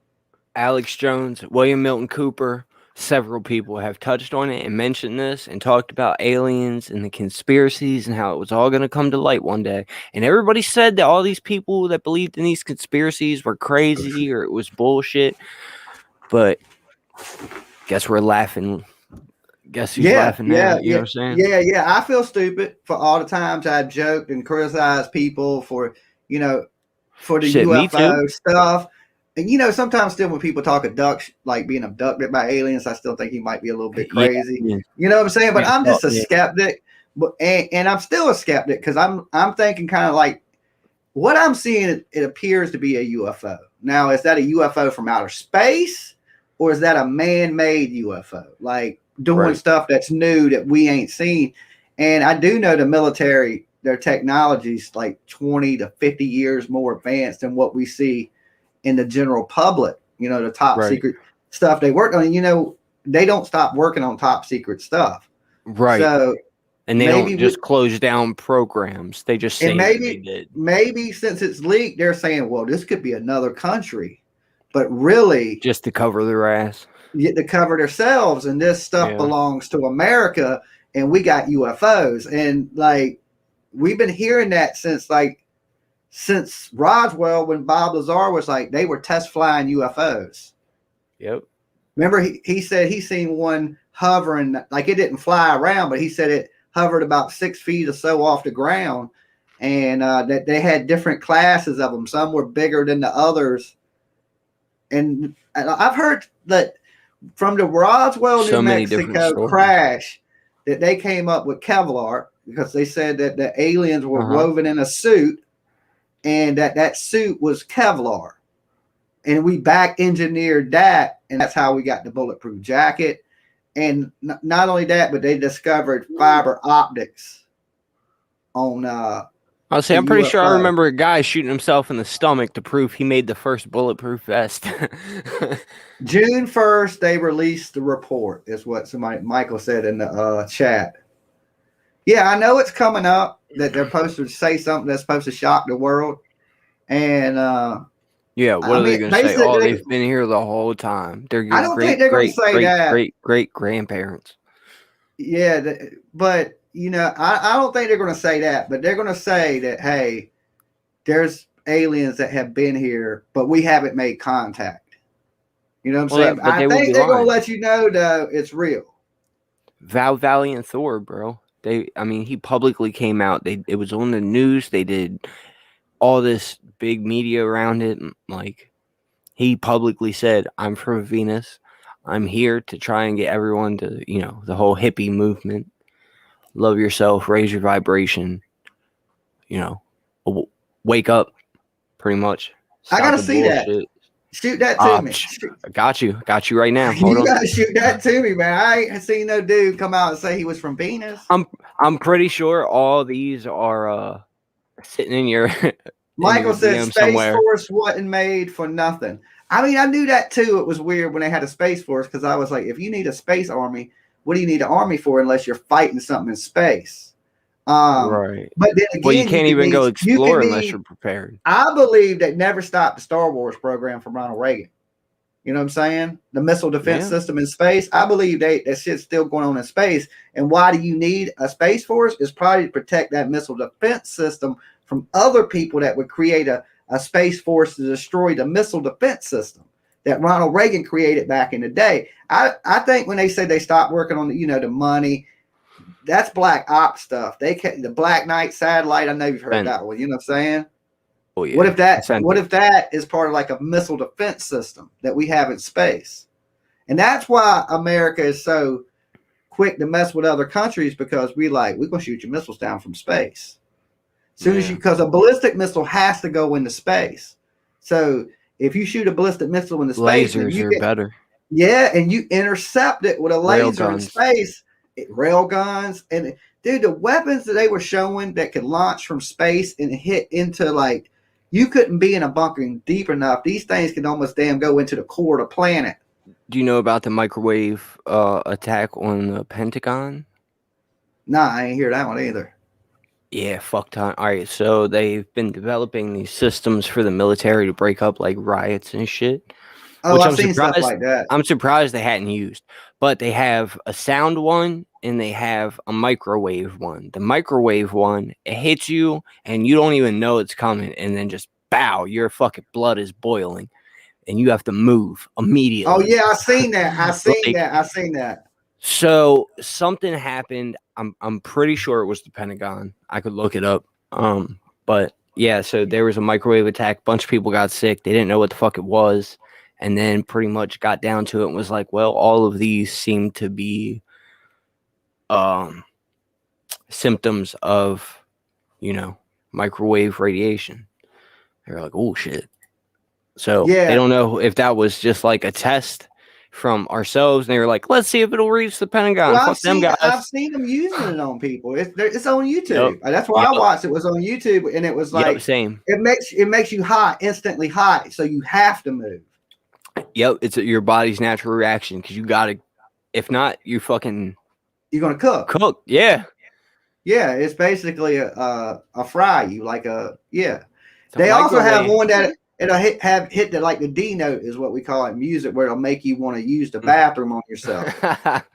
Alex Jones, William Milton Cooper, several people have touched on it and mentioned this and talked about aliens and the conspiracies and how it was all going to come to light one day. And everybody said that all these people that believed in these conspiracies were crazy or it was bullshit. But guess we're laughing. Guess who's laughing now? You know what I'm saying? Yeah. I feel stupid for all the times I joked and criticized people for the UFO stuff. And sometimes still when people talk being abducted by aliens, I still think he might be a little bit crazy. Yeah. You know what I'm saying? But I'm just a skeptic. And I'm still a skeptic, because I'm thinking kind of what I'm seeing, it appears to be a UFO. Now, is that a UFO from outer space, or is that a man-made UFO? Doing stuff that's new that we ain't seen. And I do know the military, their technology's 20 to 50 years more advanced than what we see in the general public. The top secret stuff they work on. They don't stop working on top secret stuff. Right. So, and they don't just close down programs. They just say they did. Maybe since it's leaked, they're saying, well, this could be another country. But really, just to cover their ass. To cover themselves, and this stuff belongs to America, and we got UFOs. And we've been hearing that since Roswell, when Bob Lazar was they were test flying UFOs. Yep. Remember, he said he seen one hovering, like it didn't fly around, but he said it hovered about 6 feet or so off the ground, and that they had different classes of them. Some were bigger than the others. And I've heard that from the Roswell, So New many different Mexico stories. crash, that they came up with Kevlar because they said that the aliens were woven in a suit, and that suit was Kevlar. And we back engineered that, and that's how we got the bulletproof jacket. And not only that, but they discovered fiber optics on I'll say, I'm pretty sure I UFO. remember a guy shooting himself in the stomach to prove he made the first bulletproof vest. June 1st, they released the report, is what Michael said in the chat. Yeah, I know it's coming up that they're supposed to say something that's supposed to shock the world. And yeah, what are they going to say? Oh, they've been here the whole time. They're I don't think they're going to say that. Great grandparents. Yeah, but you know, I don't think they're going to say that, but they're going to say that, hey, there's aliens that have been here, but we haven't made contact. You know what I'm saying? I think they're going to let you know, though, it's real. Val Valiant Thor, bro. I mean, he publicly came out. It was on the news. They did all this big media around it. Like, he publicly said, I'm from Venus. I'm here to try and get everyone to, you know, the whole hippie movement. Love yourself, raise your vibration, you know, wake up, pretty much. I gotta see that. Shoot that to me. I got you right now. Hold you on. Gotta shoot that to me, man. I ain't seen no dude come out and say he was from Venus. I'm pretty sure all these are sitting in your. Michael said Space Force wasn't made for nothing. I mean, I knew that too. It was weird when they had a Space Force, because I was like, if you need a space army, what do you need an army for unless you're fighting something in space? Right. But then again, well, you can't even go explore unless you're prepared. I believe that never stopped the Star Wars program from Ronald Reagan. You know what I'm saying? The missile defense system in space. I believe that shit's still going on in space. And why do you need a Space Force? Is probably to protect that missile defense system from other people that would create a Space Force to destroy the missile defense system that Ronald Reagan created back in the day. I think when they say they stopped working on the money, that's black ops stuff. The Black Knight satellite. I know you've heard that one. You know what I'm saying? Oh, yeah. What if that is part of like a missile defense system that we have in space? And that's why America is so quick to mess with other countries, because we're gonna shoot your missiles down from space. Because a ballistic missile has to go into space. So if you shoot a ballistic missile into space, lasers are better. Yeah, and you intercept it with a laser in space, rail guns, and dude, the weapons that they were showing that could launch from space and hit into you couldn't be in a bunker deep enough. These things can almost damn go into the core of the planet. Do you know about the microwave attack on the Pentagon? Nah, I ain't hear that one either. Yeah, fuck time. All right, so they've been developing these systems for the military to break up riots and shit. Oh, I've seen stuff like that. I'm surprised they hadn't used, but they have a sound one and they have a microwave one. The microwave one, it hits you and you don't even know it's coming, and then just bow, your fucking blood is boiling, and you have to move immediately. Oh yeah, I seen that. I seen that. So something happened. I'm pretty sure it was the Pentagon. I could look it up. But yeah, so there was a microwave attack. Bunch of people got sick. They didn't know what the fuck it was. And then pretty much got down to it and was like, well, all of these seem to be symptoms of, microwave radiation. They're like, oh shit. So they don't know if that was just like a test from ourselves, and they were like, let's see if it'll reach the Pentagon. Well, I've seen them using it on people. It's on YouTube. Yep. That's why I watched it. Was on YouTube, and it was like same. It makes you hot, instantly hot, so you have to move. Yep, it's your body's natural reaction, because you gotta. If not, you're gonna cook. Yeah. Yeah, it's basically a fry you They also have one that it'll hit the D note, is what we call it in music, where it'll make you want to use the bathroom on yourself,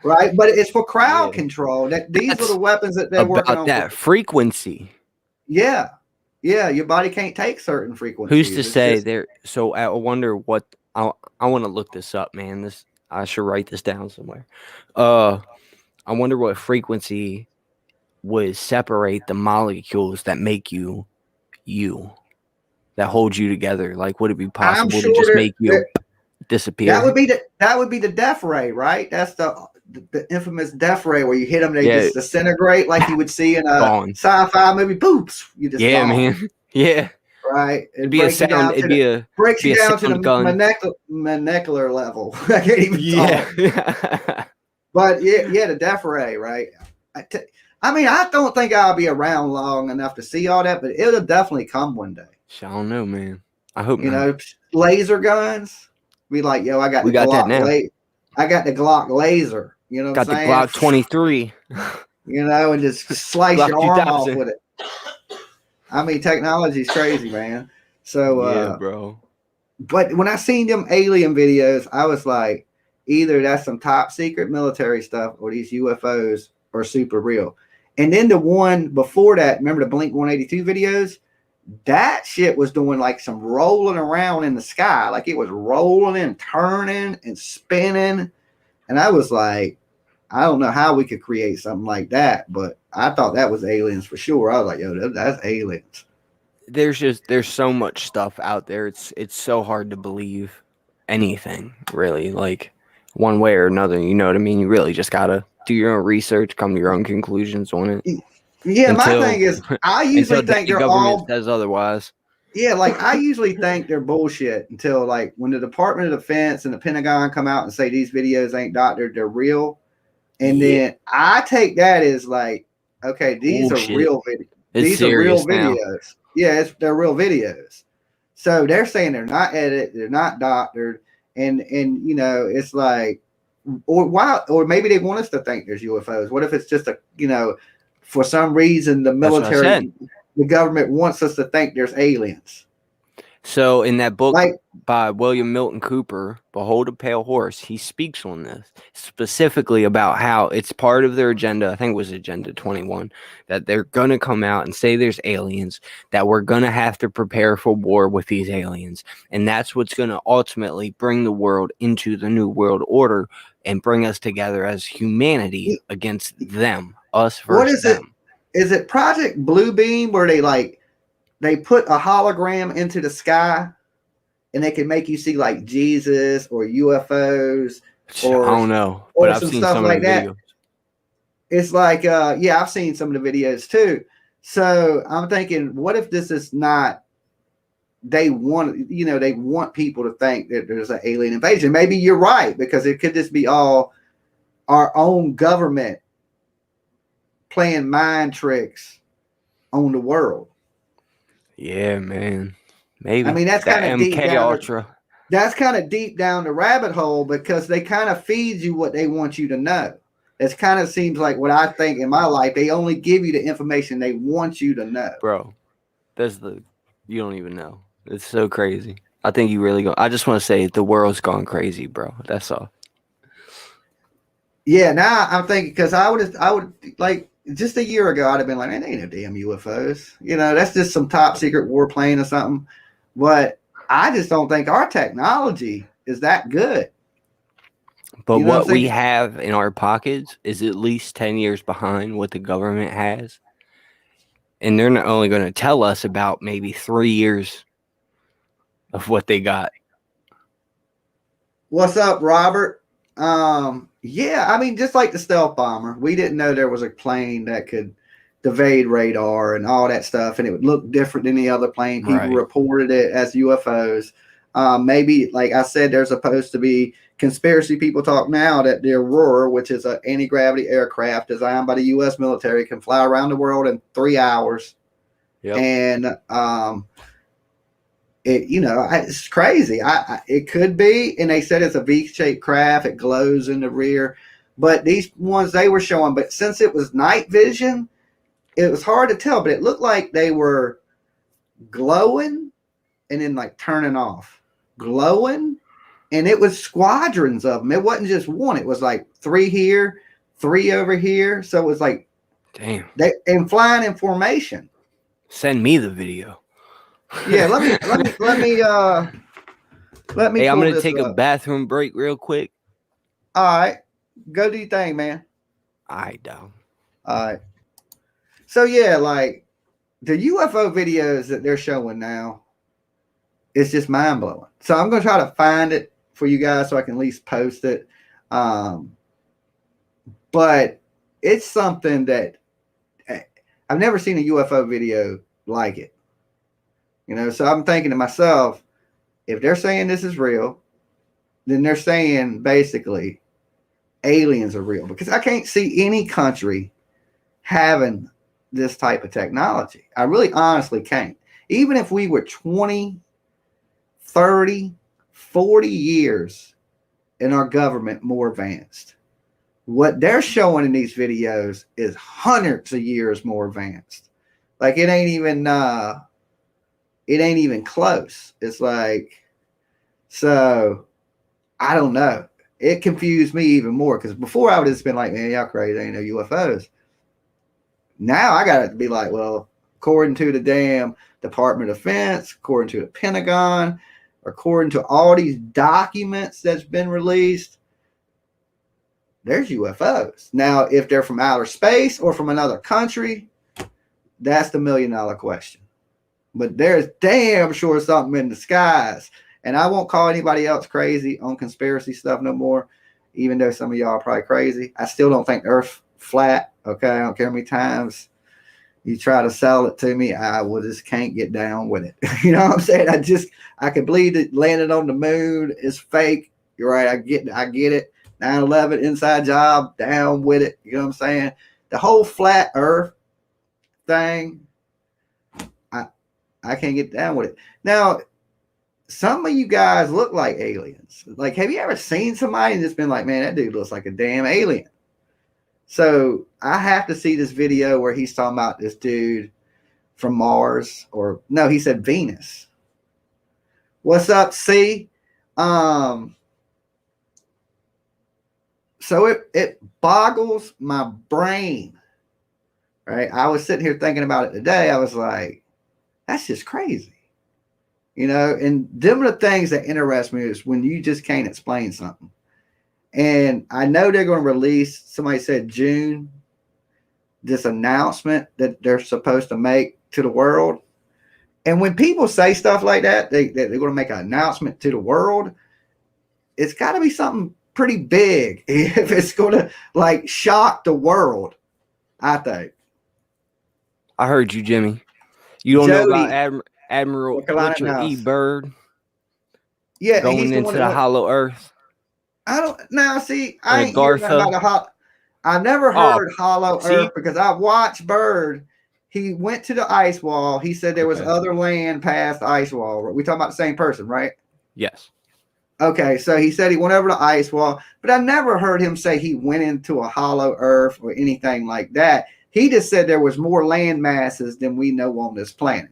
right? But it's for crowd control. These are the weapons that they're working on. That frequency. Yeah, your body can't take certain frequencies. Who's to say there? So I wonder what I want to look this up, man. I should write this down somewhere. I wonder what frequency would separate the molecules that make you, that hold you together. Like, would it be possible I'm sure to just make you disappear? That would be the death ray, right? That's the infamous death ray where you hit them, they just disintegrate like you would see in a sci-fi movie. Boops, you just gone. Man. Yeah. Right. It'd be a sound. Breaks you down to the molecular level. I can't even talk. But yeah, the death ray, right? I mean, I don't think I'll be around long enough to see all that, but it'll definitely come one day. I don't know, man. I hope you know, laser guns. Be like, yo, I got the Glock. I got the Glock laser. You know, what I'm saying? Got the Glock 23. You know, and just slice your arm off with it. I mean, technology's crazy, man. So, yeah, bro. But when I seen them alien videos, I was like, either that's some top secret military stuff or these UFOs are super real. And then the one before that, remember the Blink 182 videos? That shit was doing like some rolling around in the sky. Like it was rolling and turning and spinning. And I was like, I don't know how we could create something like that, but I thought that was aliens for sure. I was like, yo, that's aliens. There's so much stuff out there. It's so hard to believe anything, really, like one way or another. You know what I mean? You really just gotta do your own research, come to your own conclusions on it. Yeah, my thing is, I usually think they're all says otherwise. Yeah, like I usually think they're bullshit until like when the Department of Defense and the Pentagon come out and say these videos ain't doctored, they're real. And then I take that as like, okay, these are real videos. These are real videos. Yeah, they're real videos. So they're saying they're not edited, they're not doctored, and you know, it's like, or maybe they want us to think there's UFOs. What if it's just a, you know, for some reason the military, the government wants us to think there's aliens. So in that book by William Milton Cooper, Behold a Pale Horse, he speaks on this specifically about how it's part of their agenda. I think it was Agenda 21, that they're going to come out and say there's aliens, that we're going to have to prepare for war with these aliens. And that's what's going to ultimately bring the world into the new world order and bring us together as humanity against them, us versus what is them. Is it Project Bluebeam where they put a hologram into the sky and they can make you see like Jesus or UFOs or I don't know, but I've seen some like that. Videos. It's like, yeah, I've seen some of the videos too. So I'm thinking, what if this is not, they want people to think that there's an alien invasion. Maybe you're right, because it could just be all our own government playing mind tricks on the world. Yeah, man. Maybe. I mean, that's kind of deep Ultra. That's kind of deep down the rabbit hole, because they kind of feed you what they want you to know. It kind of seems like what I think in my life. They only give you the information they want you to know. Bro, you don't even know. It's so crazy. I think you really go. I just want to say the world's gone crazy, bro. That's all. Yeah, now I'm thinking, because I would like, just a year ago, I'd have been like, man, they ain't no damn UFOs. You know, that's just some top secret warplane or something. But I just don't think our technology is that good. But you know what we have in our pockets is at least 10 years behind what the government has. And they're not only going to tell us about maybe 3 years of what they got. What's up, Robert? Yeah, I mean, just like the stealth bomber, we didn't know there was a plane that could evade radar and all that stuff, and it would look different than the other plane. People reported it as UFOs. Maybe, like I said, there's supposed to be conspiracy people talk now that the Aurora, which is an anti-gravity aircraft designed by the U.S. military, can fly around the world in 3 hours. Yep. And it's crazy. It could be, and they said it's a V-shaped craft. It glows in the rear, but these ones they were showing. But since it was night vision, it was hard to tell. But it looked like they were glowing and then like turning off, glowing, and it was squadrons of them. It wasn't just one. It was like 3 here, 3 over here. So it was like, damn, and flying in formation. Send me the video. Yeah, let me. Hey, I'm gonna take a bathroom break real quick. All right. Go do your thing, man. I don't. All right. So yeah, like the UFO videos that they're showing now, it's just mind blowing. So I'm gonna try to find it for you guys so I can at least post it. But it's something that I've never seen a UFO video like it. You know, so I'm thinking to myself, if they're saying this is real, then they're saying basically aliens are real, because I can't see any country having this type of technology. I really honestly can't. Even if we were 20, 30, 40 years in our government more advanced, what they're showing in these videos is hundreds of years more advanced. Like it ain't even close. It's like, so I don't know. It confused me even more, because before I would have just been like, man, y'all crazy, ain't no UFOs. Now I got to be like, well, according to the damn Department of Defense, according to the Pentagon, according to all these documents that's been released, there's UFOs. Now, if they're from outer space or from another country, that's the $1 million question. But there's damn sure something in the skies. And I won't call anybody else crazy on conspiracy stuff no more, even though some of y'all are probably crazy. I still don't think the Earth's flat. Okay, I don't care how many times you try to sell it to me. I just can't get down with it. You know what I'm saying? I can believe that landing on the moon is fake. You're right. I get it. 9/11 inside job, down with it. You know what I'm saying? The whole flat Earth thing, I can't get down with it. Now, some of you guys look like aliens. Like, have you ever seen somebody and just been like, man, that dude looks like a damn alien? So I have to see this video where he's talking about this dude from Mars, or no, he said Venus. What's up, C? So it boggles my brain, right? I was sitting here thinking about it today. I was like, that's just crazy. You know, and them are the things that interest me, is when you just can't explain something. And I know they're going to release, somebody said June, this announcement that they're supposed to make to the world. And when people say stuff like that, they're going to make an announcement to the world, it's got to be something pretty big if it's going to like shock the world, I think. I heard you, Jimmy. You don't Jody, know about Admiral Richard E. Byrd? Yeah, going into the hollow earth. I don't now see. I ain't hearing about I've never heard hollow earth, because I watched Bird. He went to the ice wall. He said there was other land past the ice wall. We talking about the same person, right? Yes. Okay, so he said he went over the ice wall, but I never heard him say he went into a hollow earth or anything like that. He just said there was more land masses than we know on this planet.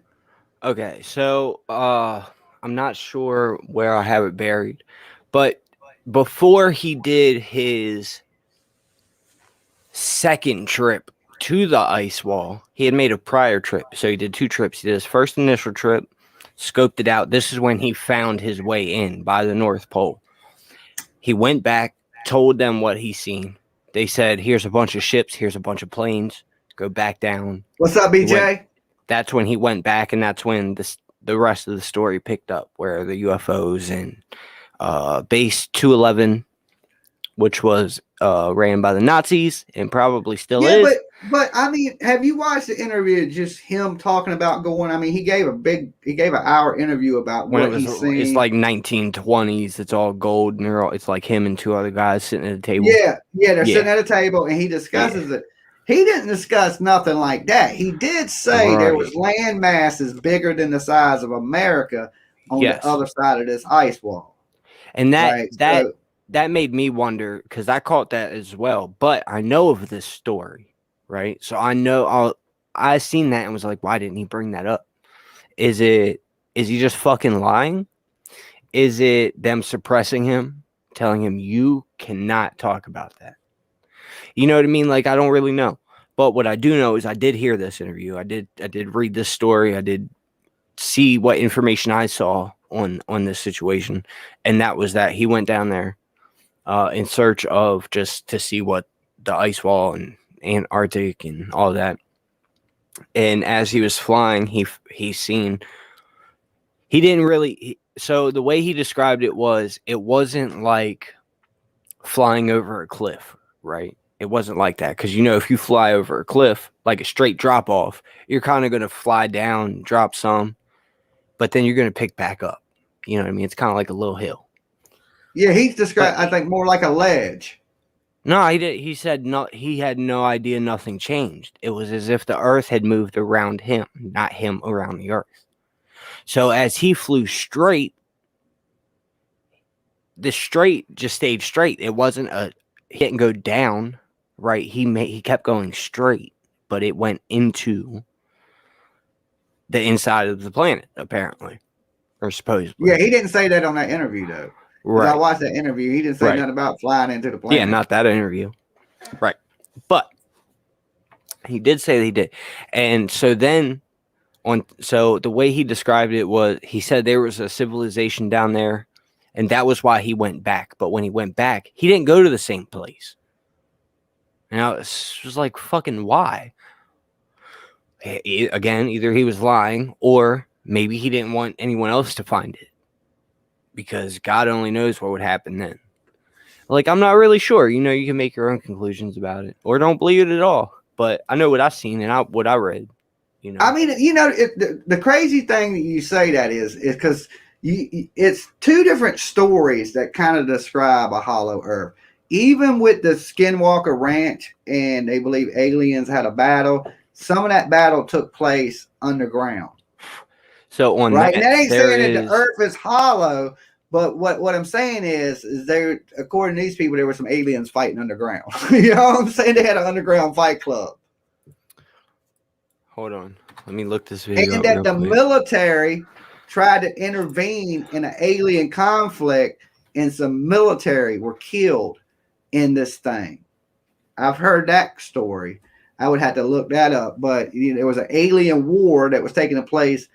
Okay, so I'm not sure where I have it buried, but before he did his second trip to the ice wall, he had made a prior trip. So he did 2 trips. He did his first initial trip, scoped it out. This is when he found his way in by the North Pole. He went back, told them what he seen. They said, here's a bunch of ships, here's a bunch of planes, go back down. What's up, BJ? That's when he went back, and that's when the rest of the story picked up, where the UFOs and Base 211, which was ran by the Nazis and probably still is. But I mean, have you watched the interview? Just him talking about going. I mean, he gave an hour interview about what he's seen. It's like 1920s. It's all gold, and it's like him and 2 other guys sitting at a table. Yeah, they're sitting at a table, and he discusses it. He didn't discuss nothing like that. He did say there was land masses bigger than the size of America on the other side of this ice wall. And that made me wonder, because I caught that as well. But I know of this story, right? So I seen that and was like, why didn't he bring that up? Is he just fucking lying? Is it them suppressing him, telling him you cannot talk about that? You know what I mean? Like, I don't really know. But what I do know is I did hear this interview. I did read this story. I did see what information I saw on this situation. And that was that he went down there in search of just to see what the ice wall and Antarctic and all that. And as he was flying, he didn't really. So the way he described it wasn't like flying over a cliff, right? It wasn't like that, because if you fly over a cliff, like a straight drop off, you're kind of going to fly down, drop some, but then you're going to pick back up. You know what I mean? It's kind of like a little hill. Yeah, he's described, I think, more like a ledge. No, he did. He said no. He had no idea nothing changed. It was as if the Earth had moved around him, not him around the Earth. So as he flew straight, the straight just stayed straight. It wasn't he didn't go down, right? He kept going straight, but it went into the inside of the planet, apparently, or supposedly. Yeah, he didn't say that on that interview, though. Right. I watched that interview. He didn't say nothing about flying into the planet. Yeah, not that interview. Right. But he did say that he did. And so then so the way he described it was, he said there was a civilization down there, and that was why he went back. But when he went back, he didn't go to the same place. Now, it was like, fucking why? Again, either he was lying, or maybe he didn't want anyone else to find it, because God only knows what would happen then. Like, I'm not really sure. You can make your own conclusions about it, or don't believe it at all. But I know what I've seen and what I read. I mean, the crazy thing that you say that is because it's two different stories that kind of describe a hollow earth. Even with the Skinwalker Ranch, and they believe aliens had a battle, some of that battle took place underground. So on right, and that ain't saying that the earth is hollow, but what I'm saying is there, according to these people, there were some aliens fighting underground. You know what I'm saying? They had an underground fight club. Hold on, let me look this video up. And that the military tried to intervene in an alien conflict, and some military were killed in this thing. I've heard that story. I would have to look that up, but there was an alien war that was taking place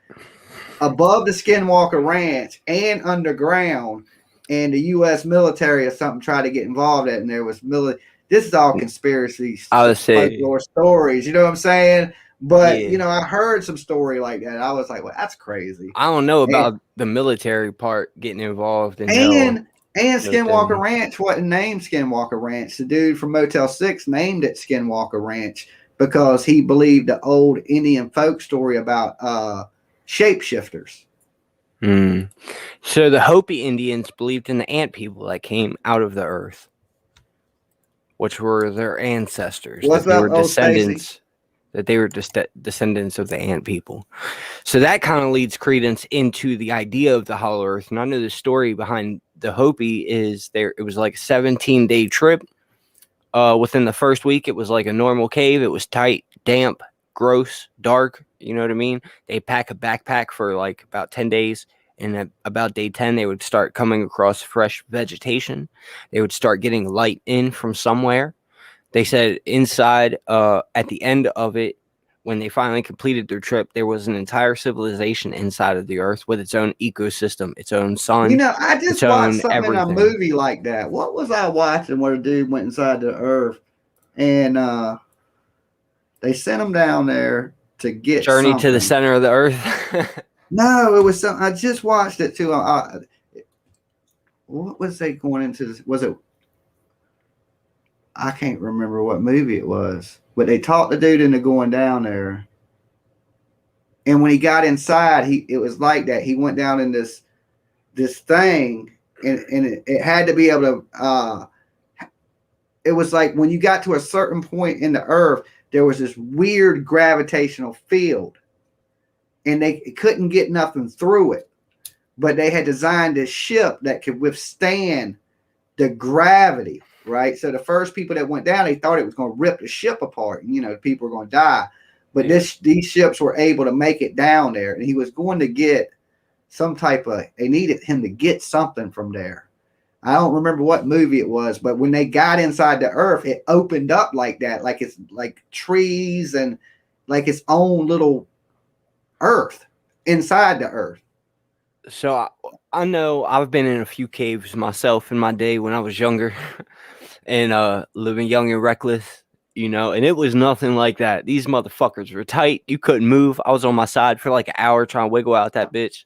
above the Skinwalker Ranch and underground, and the U.S. military or something tried to get involved in it, and there was military. This is all conspiracy folklore stories. You know what I'm saying? But I heard some story like that. I was like, well, that's crazy. I don't know about the military part getting involved in and Skinwalker Ranch wasn't named Skinwalker Ranch. The dude from Motel 6 named it Skinwalker Ranch because he believed the old Indian folk story about shapeshifters. So the Hopi Indians believed in the ant people that came out of the earth, which were their ancestors. They were descendants. That they were descendants of the ant people. So that kind of leads credence into the idea of the hollow earth. And I know the story behind the Hopi is it was like a 17-day trip. Within the first week, it was like a normal cave. It was tight, damp, gross, dark. You know what I mean? They pack a backpack for like about 10 days. And at about day 10, they would start coming across fresh vegetation. They would start getting light in from somewhere. They said inside, at the end of it, when they finally completed their trip, there was an entire civilization inside of the earth with its own ecosystem, its own sun. I just watched something in a movie like that. What was I watching where a dude went inside the earth and they sent him down there to get Journey to the center of the earth? No, it was something. I just watched it too. What was they going into? Was it? I can't remember what movie it was, but they talked the dude into going down there. And when he got inside, it was like that. He went down in this thing, and it had to be able to. It was like when you got to a certain point in the earth, there was this weird gravitational field, and they couldn't get nothing through it. But they had designed this ship that could withstand the gravity. Right. So the first people that went down, they thought it was going to rip the ship apart. And, people were going to die. But these ships were able to make it down there. And he was going to get they needed him to get something from there. I don't remember what movie it was. But when they got inside the earth, it opened up like that. Like it's like trees and like its own little earth inside the earth. So I know I've been in a few caves myself in my day when I was younger and living young and reckless, you know, and it was nothing like that. These motherfuckers were tight. You couldn't move. I was on my side for like an hour trying to wiggle out that bitch.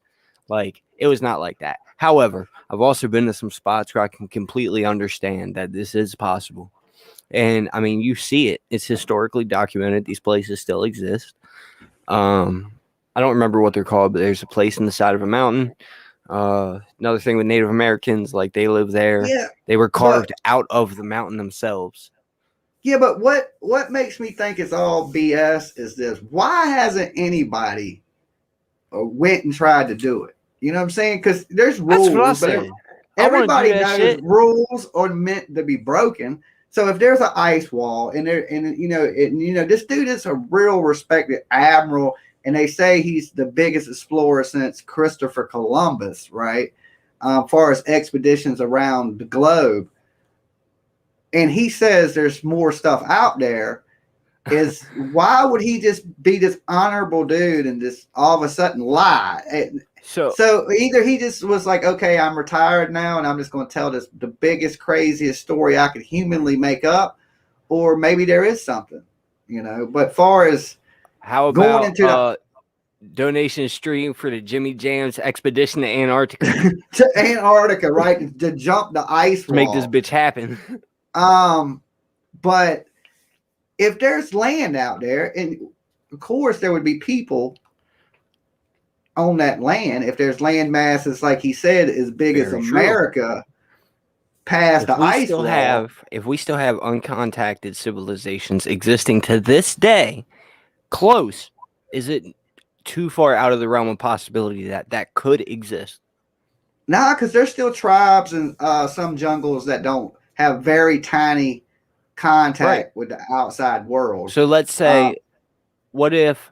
Like, it was not like that. However, I've also been to some spots where I can completely understand that this is possible. And I mean, you see it. It's historically documented. These places still exist. I don't remember what they're called, but there's a place in the side of a mountain. Another thing with Native Americans, like they live there. Yeah, they were carved out of the mountain themselves. Yeah, but what makes me think it's all BS is this: why hasn't anybody went and tried to do it? You know what I'm saying? Because there's rules, That's what I but said. everybody knows shit. rules are meant to be broken. So if there's an ice wall and this dude is a real respected admiral, and they say he's the biggest explorer since Christopher Columbus, right? Far as expeditions around the globe. And he says there's more stuff out there. Is why would he just be this honorable dude and just all of a sudden lie? So either he just was like, okay, I'm retired now and I'm just going to tell the biggest, craziest story I could humanly make up, or maybe there is something, you know. But far as how about going into donation stream for the Jimmy Jams expedition to Antarctica? to Antarctica, right? To jump the ice wall. Make this bitch happen. But if there's land out there, and of course there would be people on that land. If there's land masses, like he said, as big as America, past the ice wall. If we still have uncontacted civilizations existing to this day, close, is it too far out of the realm of possibility that could exist? Nah, because there's still tribes and some jungles that don't have very tiny contact with the outside world. So let's say, what if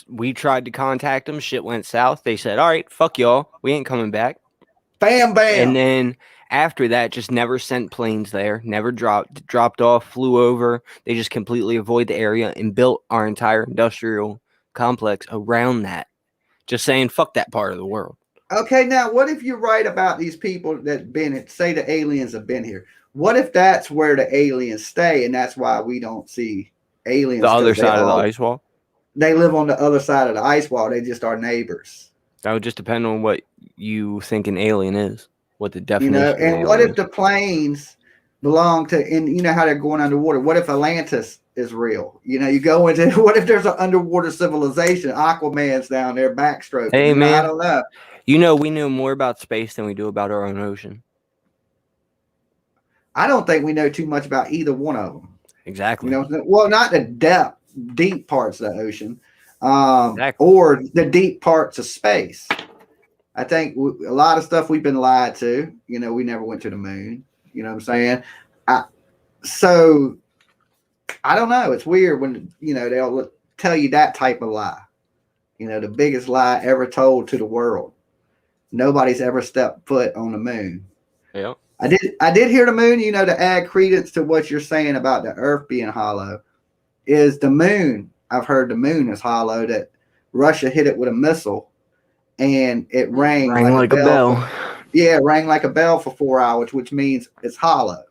we tried to contact them, shit went south, they said, all right, fuck y'all, we ain't coming back. Bam, bam. And then after that, just never sent planes there, never dropped off, flew over. They just completely avoid the area and built our entire industrial complex around that. Just saying, fuck that part of the world. Okay, now what if you're right about these people that say the aliens have been here? What if that's where the aliens stay, and that's why we don't see aliens? The other side of the ice wall? They live on the other side of the ice wall. They just are neighbors. That would just depend on what you think an alien is, what the definition is. And what if the planes belong to, and you know how they're going underwater? What if Atlantis is real? You know, you go into, what if there's an underwater civilization? Aquaman's down there backstroking. Hey, man. I don't know. You know, we know more about space than we do about our own ocean. I don't think we know too much about either one of them. Exactly. You know, well, not the deep parts of the ocean, exactly. or the deep parts of space. I think a lot of stuff we've been lied to. You know, we never went to the moon. You know what I'm saying? So I don't know. It's weird when, you know, they'll tell you that type of lie. You know, the biggest lie ever told to the world. Nobody's ever stepped foot on the moon. Yeah. I did hear the moon, you know, to add credence to what you're saying about the earth being hollow, is the moon. I've heard the moon is hollow, that Russia hit it with a missile and it rang like a bell. It rang like a bell for 4 hours, which means it's hollow.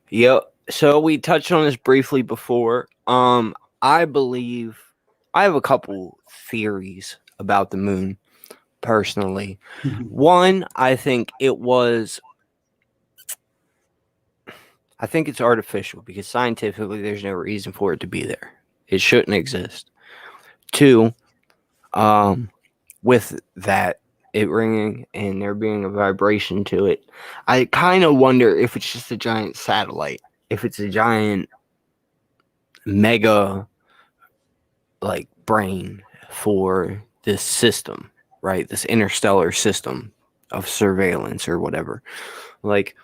Yep. So we touched on this briefly before. I believe I have a couple theories about the moon. Personally, one, I think it's artificial because scientifically there's no reason for it to be there. It shouldn't exist. Two, with that, it ringing and there being a vibration to it, I kind of wonder if it's just a giant satellite, if it's a giant mega like brain for this system. Right, this interstellar system of surveillance or whatever. Like,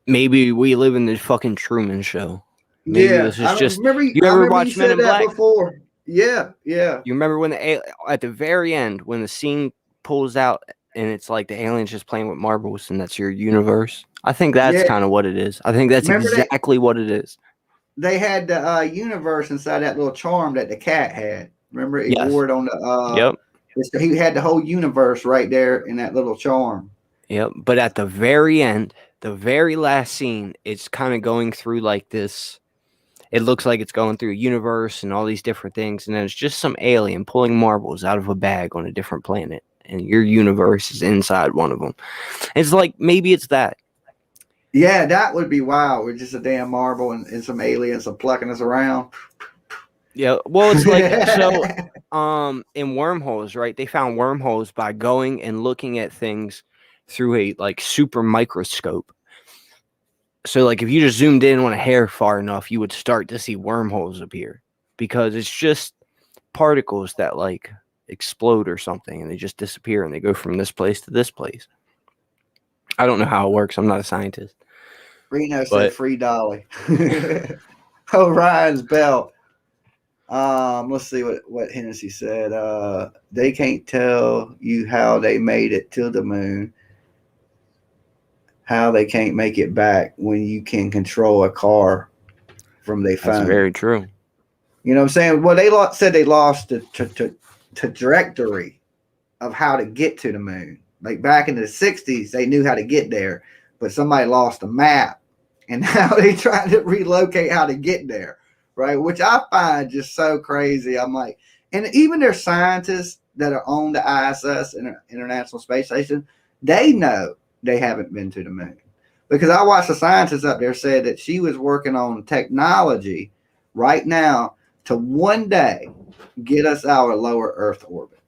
maybe we live in the fucking Truman Show. Maybe this is just. You ever watch Men in Black? Before. Yeah. You remember when at the very end when the scene pulls out and it's like the aliens just playing with marbles and that's your universe? I think that's kind of what it is. I think that's exactly what it is. They had the universe inside that little charm that the cat had. Remember, it wore it on the He had the whole universe right there in that little charm. Yep. But at the very end, the very last scene, it's kind of going through like this. It looks like it's going through a universe and all these different things, and then it's just some alien pulling marbles out of a bag on a different planet, and your universe is inside one of them. It's like maybe it's that. Yeah, that would be wild. We're just a damn marble and some aliens are plucking us around. Yeah, well, it's like so. In wormholes, right? They found wormholes by going and looking at things through a like super microscope. So, like, if you just zoomed in on a hair far enough, you would start to see wormholes appear because it's just particles that like explode or something, and they just disappear and they go from this place to this place. I don't know how it works. I'm not a scientist. Reno said free Dolly. Orion's belt. Let's see what Hennessy said. They can't tell you how they made it to the moon. How they can't make it back when you can control a car from their phone. That's very true. You know what I'm saying? Well, they said they lost the trajectory of how to get to the moon. Like back in the 60s, they knew how to get there, but somebody lost the map, and now they trying to relocate how to get there, right? Which I find just so crazy. I'm like, and even their scientists that are on the ISS, International Space Station, they know they haven't been to the moon. Because I watched a scientist up there said that she was working on technology right now to one day get us out of lower Earth orbit.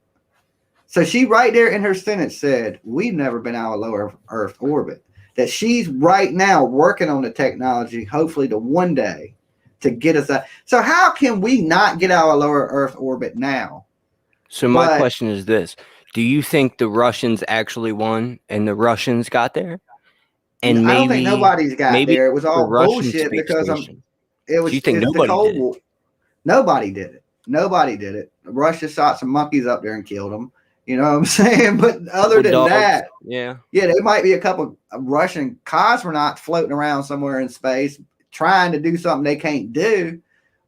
So she right there in her sentence said, we've never been out of lower Earth orbit. That she's right now working on the technology, hopefully to one day to get us out. So how can we not get out of lower Earth orbit now? So my question is this. Do you think the Russians actually won and the Russians got there? And maybe, I don't think nobody's got there. It was all bullshit because it was. Do you think nobody did it? Nobody did it. Nobody did it. Russia shot some monkeys up there and killed them. You know what I'm saying? But other than that, yeah, there might be a couple of Russian cosmonauts floating around somewhere in space trying to do something they can't do.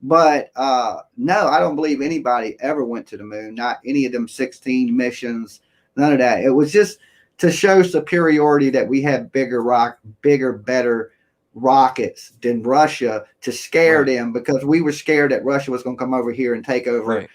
But no, I don't believe anybody ever went to the moon. Not any of them 16 missions. None of that. It was just to show superiority that we had bigger, better rockets than Russia to scare them, because we were scared that Russia was going to come over here and take over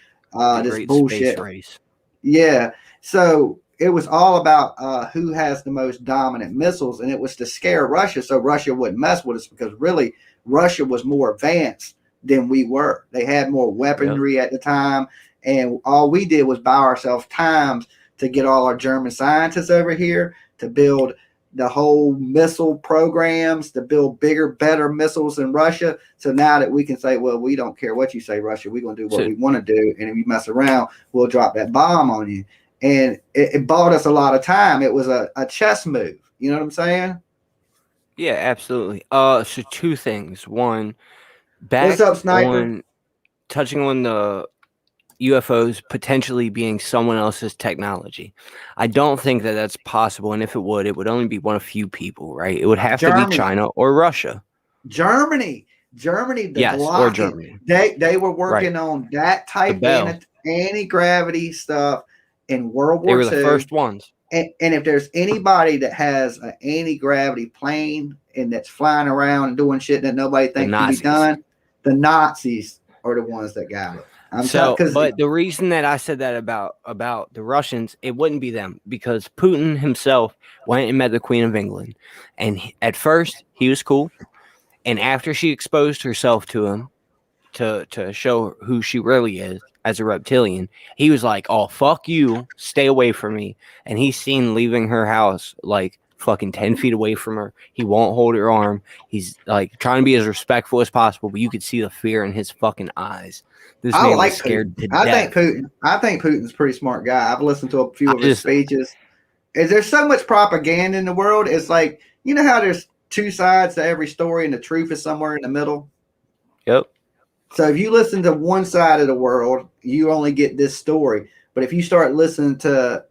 this bullshit race. Yeah. So it was all about who has the most dominant missiles, and it was to scare Russia so Russia wouldn't mess with us, because really Russia was more advanced than we were. They had more weaponry at the time, and all we did was buy ourselves times to get all our German scientists over here to build the whole missile programs, to build bigger, better missiles than Russia. So now that we can say, well, we don't care what you say, Russia, we're going to do what we want to do, and if you mess around, we'll drop that bomb on you. And it bought us a lot of time. It was a chess move. You know what I'm saying? Yeah, absolutely. So two things. One, what's up, Sniper? Touching on the UFOs potentially being someone else's technology. I don't think that that's possible, and if it would only be one of few people, right? It would have to be China or Russia. Germany, yes, or Germany. They were working on that type of anti-gravity stuff in World War II. They were the first ones. And if there's anybody that has an anti-gravity plane and that's flying around and doing shit that nobody thinks can be done, the Nazis are the ones that got it. But the reason that I said that about the Russians, it wouldn't be them, because Putin himself went and met the Queen of England, and at first he was cool, and after she exposed herself to him to show who she really is as a reptilian, he was like, "Oh, fuck you, stay away from me." And he's seen leaving her house like fucking 10 feet away from her. He won't hold her arm. He's like trying to be as respectful as possible, but you could see the fear in his fucking eyes. This man was scared to death. I think Putin's a pretty smart guy. I've listened to a few of his speeches. There's so much propaganda in the world. It's like, you know how there's two sides to every story and the truth is somewhere in the middle? Yep. So if you listen to one side of the world, you only get this story. But if you start listening to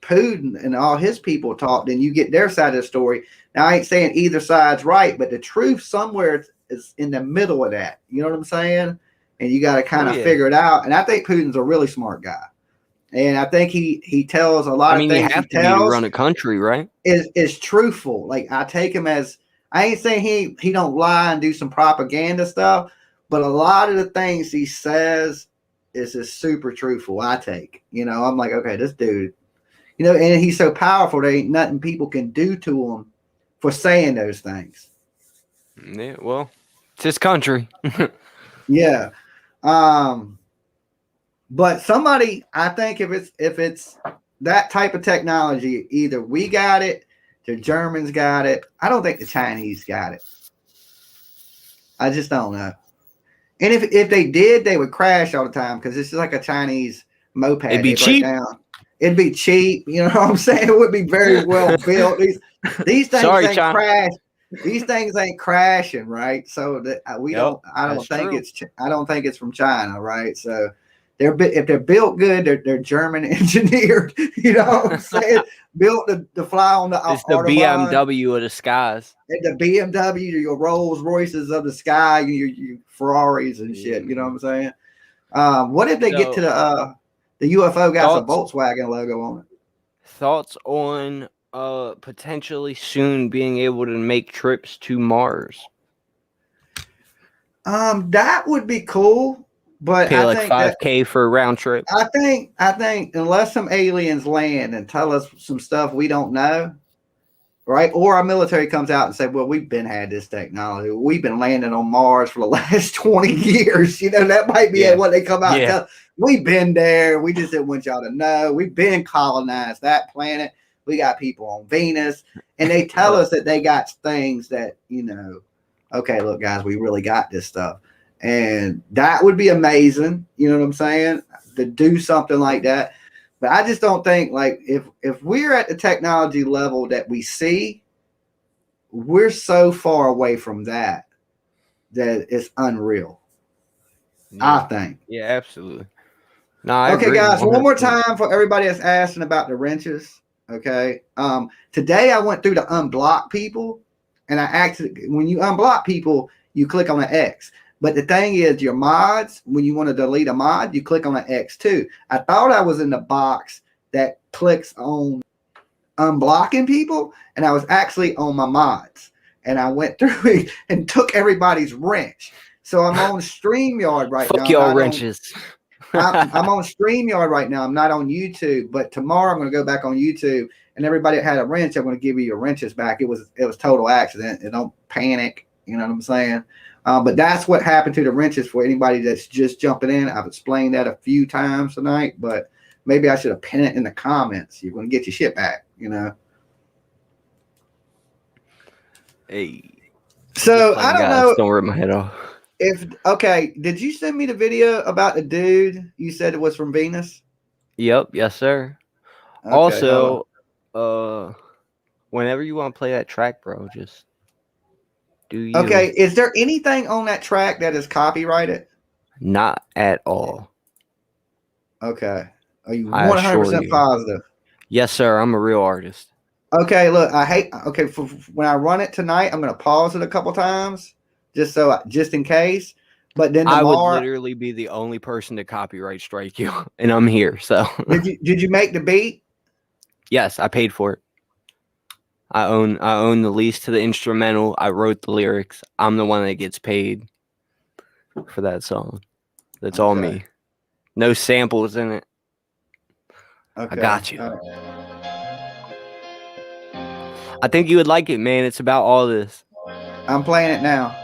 Putin and all his people talk, then you get their side of the story. Now, I ain't saying either side's right, but the truth somewhere is in the middle of that. You know what I'm saying? And you got to kind of figure it out. And I think Putin's a really smart guy. And I think he tells a lot I mean, of you things have he to be to tells run a country, right? is truthful. Like I take him as, I ain't saying he don't lie and do some propaganda stuff, but a lot of the things he says is just super truthful. I take, you know, I'm like, okay, this dude, you know, and he's so powerful. There ain't nothing people can do to him for saying those things. Yeah, well, it's his country. Yeah. But somebody, I think if it's that type of technology, either we got it, the Germans got it. I don't think the Chinese got it. I just don't know. And if they did, they would crash all the time because this is like a Chinese moped. It'd be cheap. It'd be cheap. You know what I'm saying? It would be very well built. These things ain't China. crash. These things ain't crashing, right? So that I don't think it's from China, right? So if they're built good, they're German engineered. You know what I'm saying? Built to fly on the. It's the BMW of the skies. And the BMW, your Rolls Royces of the sky, your Ferraris and shit. You know what I'm saying? What if they get to the UFO got some Volkswagen logo on it? Thoughts on potentially soon being able to make trips to Mars? That would be cool, but pay like $5K for a round trip. I think unless some aliens land and tell us some stuff we don't know, right? Or our military comes out and say, well, we've been had this technology. We've been landing on Mars for the last 20 years. You know, that might be what they come out and tell. We've been there. We just didn't want y'all to know. We've been colonized that planet. We got people on Venus. And they tell us that they got things that, you know, okay, look, guys, we really got this stuff. And that would be amazing. You know what I'm saying? To do something like that. But I just don't think, like, if we're at the technology level that we see, we're so far away from that it's unreal. Yeah. I think. Yeah, absolutely. No, I okay, agree. guys, one more time for everybody that's asking about the wrenches. Okay. Today I went through to unblock people, and I actually, when you unblock people, you click on the X. But the thing is, your mods, when you want to delete a mod, you click on the X too. I thought I was in the box that clicks on unblocking people, and I was actually on my mods. And I went through it and took everybody's wrench. So I'm on StreamYard right now. Fuck y'all wrenches. I'm on StreamYard right now. I'm not on YouTube, but tomorrow I'm going to go back on YouTube, and everybody that had a wrench, I'm going to give you your wrenches back. It was total accident, and don't panic. You know what I'm saying? But that's what happened to the wrenches for anybody that's just jumping in. I've explained that a few times tonight, but maybe I should have pinned it in the comments. You're going to get your shit back, you know? Hey. So I don't know. Don't rip my head off. Okay, did you send me the video about the dude you said it was from Venus? Yep, yes, sir. Okay, also, whenever you want to play that track, bro, just do you. Okay, is there anything on that track that is copyrighted? Not at all. Okay. Are you 100% positive? Yes, sir. I'm a real artist. Okay, look, when I run it tonight, I'm going to pause it a couple times. Just in case, but then I would literally be the only person to copyright strike you, and I'm here. So did you make the beat? Yes, I paid for it. I own the lease to the instrumental. I wrote the lyrics. I'm the one that gets paid for that song. That's all me. No samples in it. Okay. I got you. I think you would like it, man. It's about all this. I'm playing it now.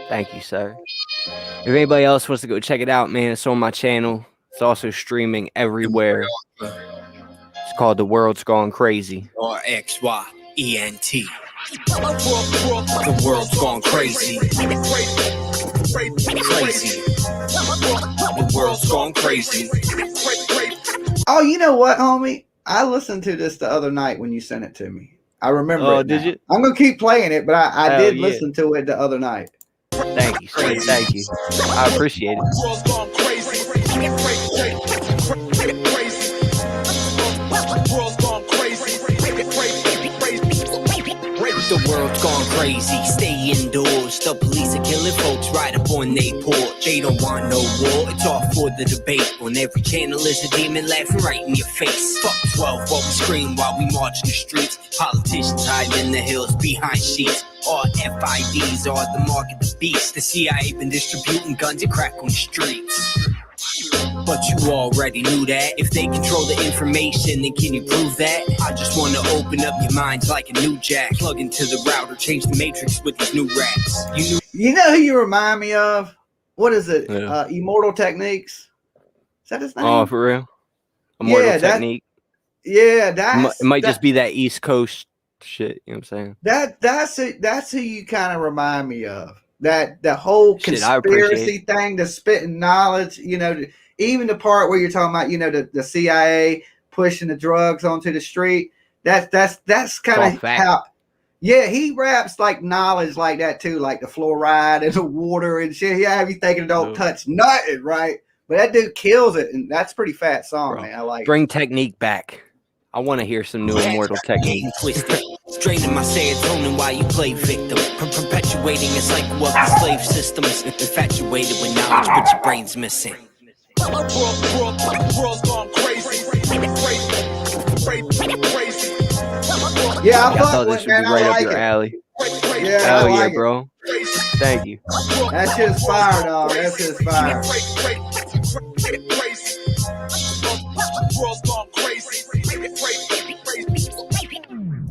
Thank you, sir. If anybody else wants to go check it out, man, it's on my channel. It's also streaming everywhere. It's called The World's Gone Crazy. RXYENT. The world's gone crazy. Crazy. The world's gone crazy. Oh, you know what, homie? I listened to this the other night when you sent it to me. I remember. Oh, did you? I'm gonna keep playing it, but I did listen to it the other night. Thank you, sir. Thank you. I appreciate it. The The world's gone crazy, stay indoors. The police are killing folks right up on their porch. They don't want no war, it's all for the debate. On every channel is a demon laughing right in your face. Fuck 12 while we scream while we march in the streets. Politicians hiding in the hills behind sheets. All FIDs are the mark of the beast. The CIA been distributing guns and crack on the streets. But you already knew that. If they control the information, then can you prove that? I just wanna open up your minds like a new jack. Plug into the router, change the matrix with these new raps. You know who you remind me of? What is it? Yeah. Immortal Techniques? Is that his name? Oh, for real? Immortal Technique. Yeah, that's It might just be that East Coast shit. You know what I'm saying? That's who you kind of remind me of. That the whole Shit, I conspiracy thing, the spitting knowledge, you know, even the part where you're talking about, you know, the CIA pushing the drugs onto the street. That's kind of how. Yeah, he raps like knowledge like that too, like the fluoride and the water and shit. Yeah, have you thinking don't touch nothing, right? But that dude kills it, and that's a pretty fat song, Bro, man. I like. Bring Technique back. I want to hear some new Immortal Technique. Draining my serotonin while you play victim. Perpetuating a cycle of the slave systems. Infatuated with knowledge, but your brain's missing. World's gone crazy. Yeah, I thought this would be right up your alley. Yeah, Hell yeah, like bro. Thank you. That shit's fire, dog. That shit's fire. World's gone crazy.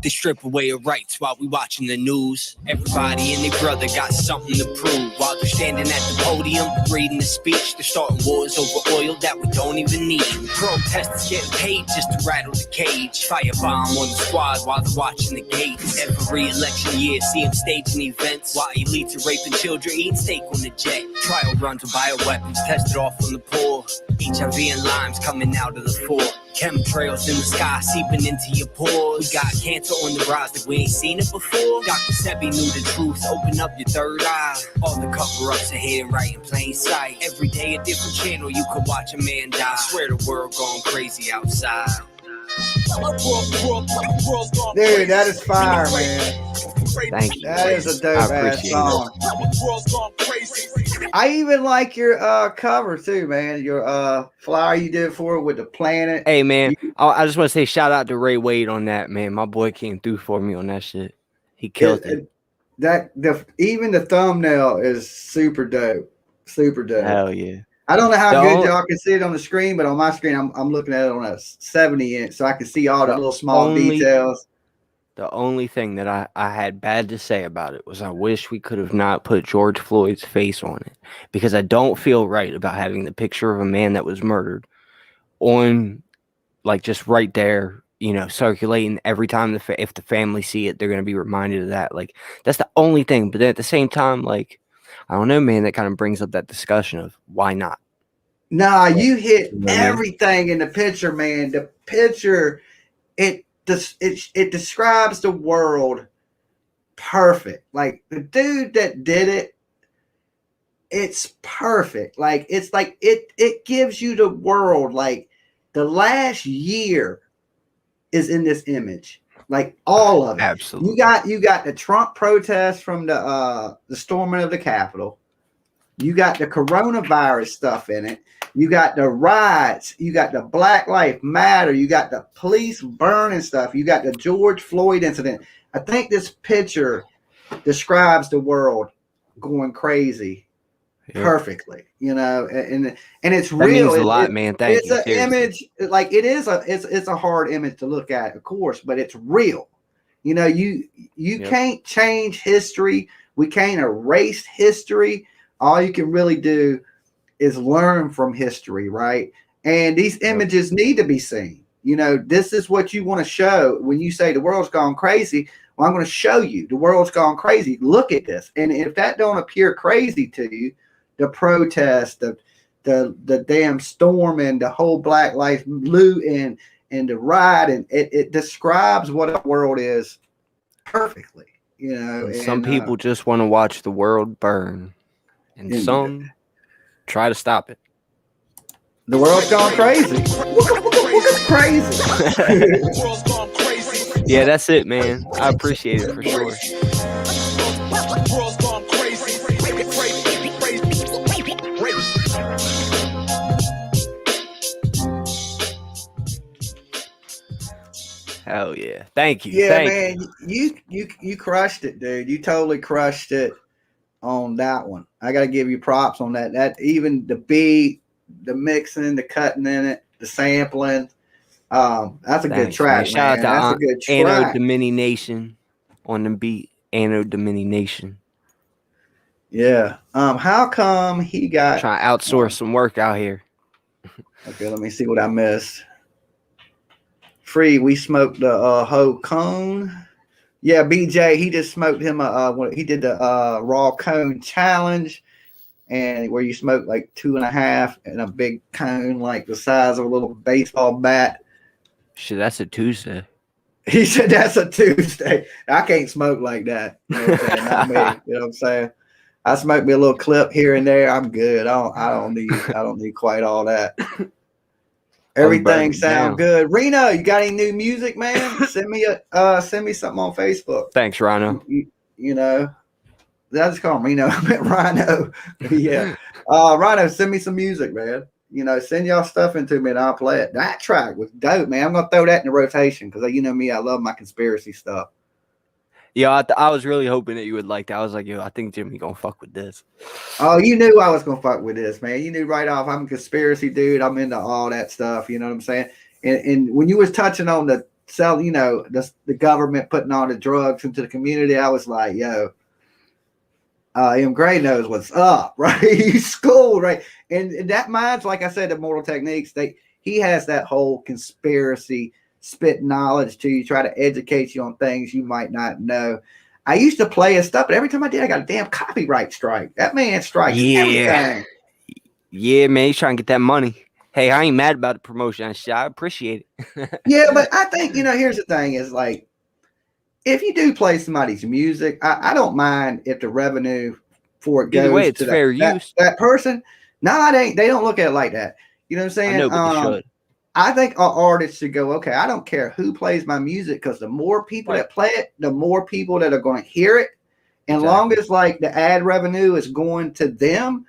They strip away your rights while we watching the news. Everybody and their brother got something to prove. While they're standing at the podium, reading the speech, they're starting wars over oil that we don't even need. Protesters getting paid just to rattle the cage. Firebomb on the squad while they're watching the gates. Every election year, see them staging events while elites are raping children, eating steak on the jet. Trial runs with bioweapons tested off on the poor. HIV and Lyme's coming out of the fort. Chemtrails in the sky seeping into your pores. We got cancer on the rise that we ain't seen it before. Dr. Sebi knew the truth, open up your third eye. All the cover-ups are hidden right in plain sight. Every day a different channel, you could watch a man die. Swear the world gone crazy outside. Dude, that is fire, man. Thank you. That is a dope ass song. I even like your cover too, man. Your flyer you did for it with the planet. Hey, man, I just want to say shout out to Ray Wade on that, man. My boy came through for me on that shit. He killed it. Even the thumbnail is super dope. Super dope. Hell yeah. I don't know how good y'all can see it on the screen, but on my screen, I'm looking at it on a 70-inch, so I can see all the little small details. The only thing that I had bad to say about it was I wish we could have not put George Floyd's face on it, because I don't feel right about having the picture of a man that was murdered on, like, just right there, you know, circulating every time. If the family see it, they're going to be reminded of that. Like, that's the only thing. But then at the same time, like, I don't know, man, that kind of brings up that discussion of why not? Nah, you hit everything in the picture, man. The picture, it describes the world perfect. Like, the dude that did it, it's perfect. Like, it's like it gives you the world. Like, the last year is in this image. Like, all of it. Absolutely. You got the Trump protests from the storming of the Capitol. You got the coronavirus stuff in it. You got the riots. You got the Black Lives Matter. You got the police burning stuff. You got the George Floyd incident. I think this picture describes the world going crazy perfectly, you know, and it's that real. Means a lot, man. Thank you. It's an image, like, it's a hard image to look at, of course, but it's real. You know, you can't change history. We can't erase history. All you can really do is learn from history, right? And these images need to be seen. You know, this is what you want to show when you say the world's gone crazy. Well, I'm going to show you the world's gone crazy. Look at this. And if that don't appear crazy to you, the protest, the damn storm, and the whole Black Lives loot and the riot, and it describes what a world is perfectly. You know, some people just want to watch the world burn, and some try to stop it. The world's gone crazy. What's crazy? World's gone crazy. Yeah, that's it, man. I appreciate it for sure. World's gone crazy. Hell yeah. Thank you. Yeah, Thank man, you crushed it, dude. You totally crushed it on that one. I got to give you props on that. That even the beat, the mixing, the cutting in it, the sampling. That's a good track, man. Shout That's out a good to Anno track. Domini Nation on the beat. Anno Domini Nation. Yeah. How come he got Trying to outsource some work out here. Okay, let me see what I missed. Free, we smoked the whole cone. Yeah, BJ, he just smoked him he did the raw cone challenge, and where you smoke like 2.5 in a big cone like the size of a little baseball bat. Shit, that's a Tuesday. He said that's a Tuesday. I can't smoke like that. You know what I'm saying? Not me. You know what I'm saying? I smoke me a little clip here and there. I'm good. I don't need quite all that. Everything sounds good. Reno, you got any new music, man? Send me something on Facebook. Thanks, Rhino. You know, I just call him Reno. I meant Rhino. Yeah. Rhino, send me some music, man. You know, send y'all stuff into me and I'll play it. That track was dope, man. I'm gonna throw that in the rotation because you know me, I love my conspiracy stuff. Yeah, I was really hoping that you would like that. I was like, yo, I think Jimmy gonna fuck with this. Oh, you knew I was gonna fuck with this, man. You knew right off. I'm a conspiracy dude. I'm into all that stuff. You know what I'm saying? And when you was touching on the government putting all the drugs into the community, I was like, yo, M. Gray knows what's up, right? He's schooled, right? And that mind's like I said, Immortal Techniques. He has that whole conspiracy spit knowledge to you, try to educate you on things you might not know. I used to play his stuff, but every time I did, I got a damn copyright strike. That man strikes everything. Yeah, man, he's trying to get that money. Hey, I ain't mad about the promotion and shit. I appreciate it. Yeah, but I think, here's the thing is like, if you do play somebody's music, I don't mind if the revenue for it goes way, it's to fair use. That person. No, they don't look at it like that. You know what I'm saying? I know, but they should. I think our artists should go, okay, I don't care who plays my music because the more people that play it, the more people that are going to hear it. And long as like the ad revenue is going to them,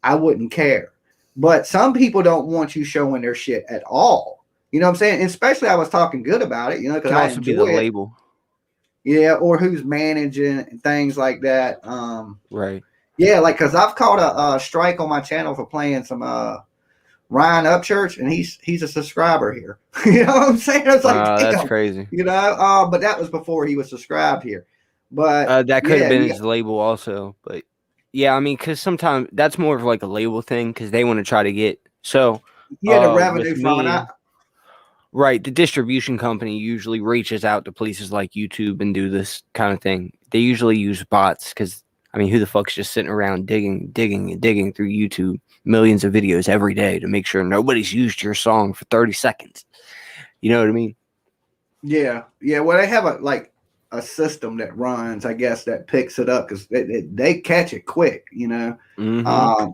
I wouldn't care. But some people don't want you showing their shit at all. You know what I'm saying? And especially I was talking good about it, because I also be the label. Yeah, or who's managing and things like that. Right. Yeah, like because I've caught a strike on my channel for playing some Ryan Upchurch, and he's a subscriber here. You know what I'm saying? It's like, that's crazy. But that was before he was subscribed here. But that could have been his label also. But yeah, I mean, because sometimes that's more of like a label thing because they want to try to get the revenue from it. Right, the distribution company usually reaches out to places like YouTube and do this kind of thing. They usually use bots because I mean, who the fuck's just sitting around digging through YouTube millions of videos every day to make sure nobody's used your song for 30 seconds? You know what I mean? Yeah. Well, they have a system that runs, I guess, that picks it up because they catch it quick, Mm-hmm.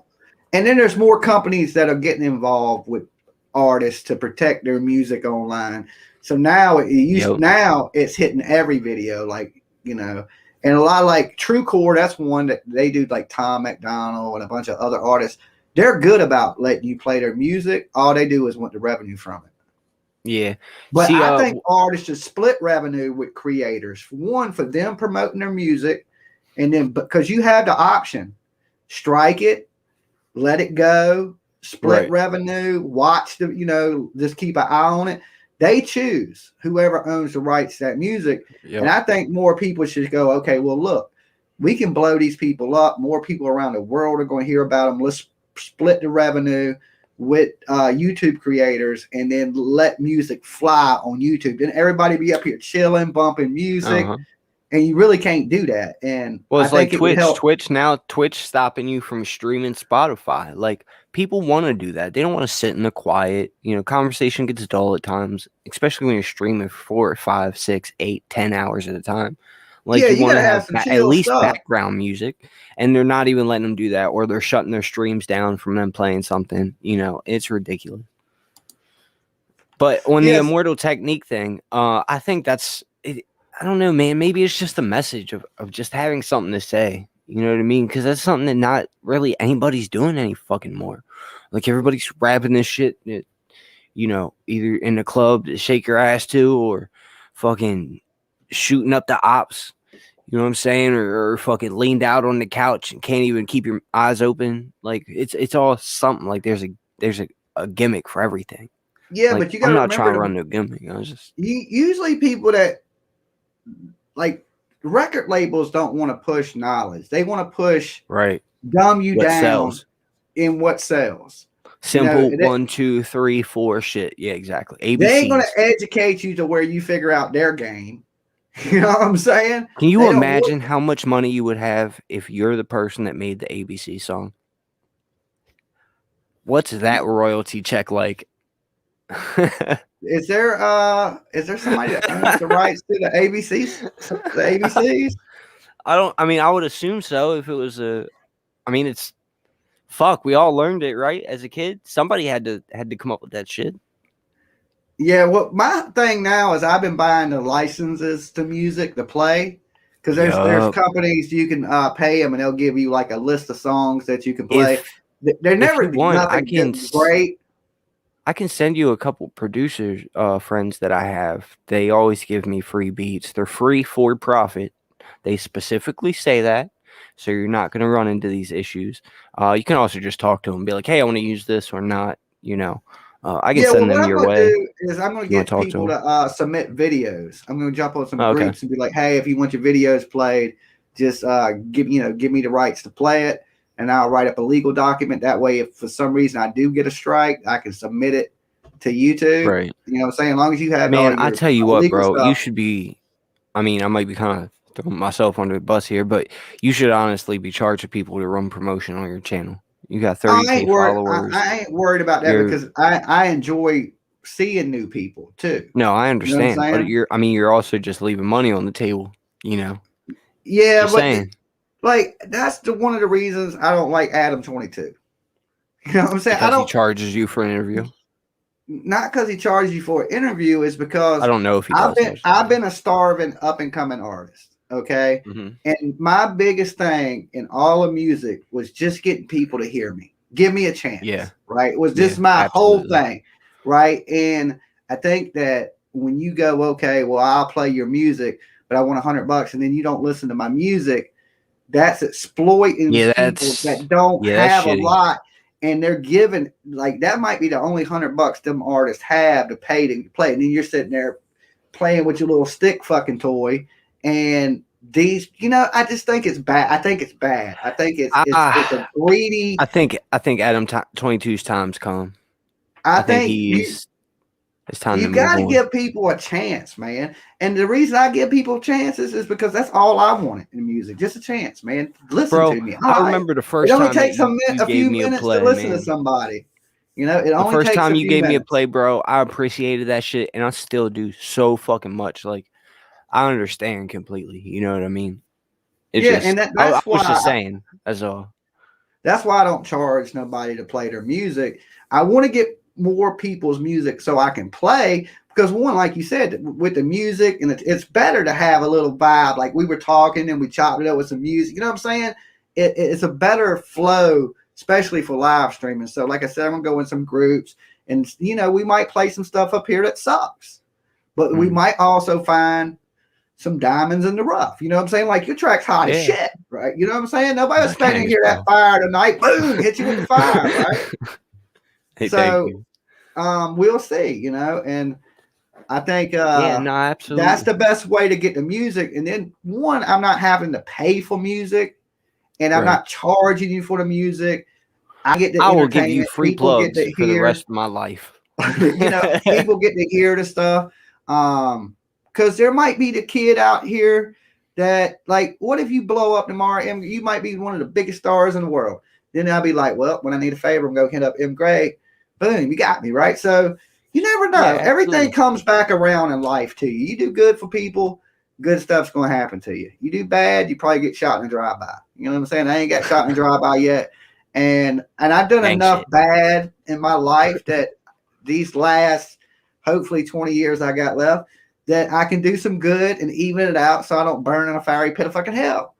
And then there's more companies that are getting involved with artists to protect their music online. So now now it's hitting every video, and a lot of like TrueCore, that's one that they do, like Tom McDonald and a bunch of other artists. They're good about letting you play their music. All they do is want the revenue from it. Yeah. But I think artists should split revenue with creators. One, for them promoting their music, and then because you have the option, strike it, let it go, split revenue, watch just keep an eye on it. They choose whoever owns the rights to that music. Yep. And I think more people should go, okay, well, look, we can blow these people up. More people around the world are going to hear about them. Let's split the revenue with YouTube creators and then let music fly on YouTube. Then everybody be up here chilling, bumping music. And you really can't do that. And it's like Twitch stopping you from streaming Spotify. Like, people want to do that. They don't want to sit in the quiet. Conversation gets dull at times, especially when you're streaming for 4, 5, 6, 8, 10 hours at a time. Like, you want to have at least background music, and they're not even letting them do that, or they're shutting their streams down from them playing something. It's ridiculous. But on the Immortal Technique thing, I think I don't know, man. Maybe it's just a message of just having something to say. You know what I mean? Because that's something that not really anybody's doing any fucking more. Like everybody's rapping this shit, you know, either in the club to shake your ass to, or fucking shooting up the ops. You know what I'm saying? Or fucking leaned out on the couch and can't even keep your eyes open. Like it's all something. Like there's a gimmick for everything. Yeah, Like, but you got I'm to not trying to remember, run no gimmick. I was just usually people that like record labels don't want to push knowledge. They want to push right. dumb you What down sells? in what sells. Simple You know, 1, 2, 3, 4 shit. Yeah, exactly. ABCs. they ain't gonna educate you to where you figure out their game. You know what I'm saying? Can you They don't imagine how much money you would have if you're the person that made the ABC song? What's that royalty check like? Is there somebody that owns the rights to the ABCs? The ABCs? I mean, I would assume so if it was it's fuck, we all learned it, right? As a kid. Somebody had to come up with that shit. Yeah, well, my thing now is I've been buying the licenses to music to play, because there's companies you can pay them and they'll give you like a list of songs that you can play. They're never nothing great. I can send you a couple producers friends that I have. They always give me free beats. They're free for profit. They specifically say that, so you're not going to run into these issues. You can also just talk to them and be like, hey, I want to use this or not, you know. I can send them your way. I'm going to get people to submit videos. I'm going to jump on some groups and be like, hey, if you want your videos played, just give me the rights to play it, and I'll write up a legal document. That way, if for some reason I do get a strike, I can submit it to YouTube. Right. You know what I'm saying? As long as you have I tell you what, bro, stuff. You should be, I mean, I might be kind of throwing myself under the bus here, but you should honestly be charging people to run promotion on your channel. You got 30K followers. I ain't worried about that because I enjoy seeing new people too. No, I understand, but you're also just leaving money on the table, you know. Yeah, just but like that's one of the reasons I don't like Adam 22. You know what I'm saying? Because he charges you for an interview. Not because he charges you for an interview, is because I don't know if he does. I've been a starving up and coming artist. Okay. Mm-hmm. And my biggest thing in all of music was just getting people to hear me. Give me a chance. Yeah. Right. It was just my whole thing. Right. And I think that when you go, okay, well, I'll play your music, but I want $100, and then you don't listen to my music, that's exploiting people that don't have a lot. And they're giving, like, that might be the only $100 them artists have to pay to play. And then you're sitting there playing with your little stick fucking toy. And these, you know, I just think it's bad. I think it's bad. I think it's a greedy. I think Adam 22's time's come. I think it's time. You got to give people a chance, man. And the reason I give people chances is because that's all I wanted in music, just a chance, man. Listen to me. I remember the first time. It only takes a few minutes to listen to somebody. You know, the first time you gave me a play, bro, I appreciated that shit, and I still do so fucking much. Like, I understand completely. You know what I mean? And that's why I was just saying. That's all. That's why I don't charge nobody to play their music. I want to get more people's music so I can play, because one, like you said, with the music, and it's better to have a little vibe. Like we were talking and we chopped it up with some music. You know what I'm saying? It's a better flow, especially for live streaming. So, like I said, I'm gonna go in some groups, and you know, we might play some stuff up here that sucks, but we might also find some diamonds in the rough. You know what I'm saying? Like your track's hot as shit, right? You know what I'm saying? Nobody's expecting to hear that fire tonight. Boom, hit you with the fire, right? Hey, so we'll see, you know, and I think absolutely, that's the best way to get the music. And then one, I'm not having to pay for music, and I'm not charging you for the music. I will give you free plugs for the rest of my life. You know, people get to hear the stuff. Because there might be the kid out here that, like, what if you blow up tomorrow? You might be one of the biggest stars in the world. Then I'll be like, well, when I need a favor, I'm going to hit up M. Gray. Boom, you got me, right? So you never know. Yeah, everything comes back around in life to you. You do good for people, good stuff's going to happen to you. You do bad, you probably get shot in a drive-by. You know what I'm saying? I ain't got shot in a drive-by yet. And I've done enough bad in my life that these last, hopefully 20 years I got left, that I can do some good and even it out so I don't burn in a fiery pit of fucking hell.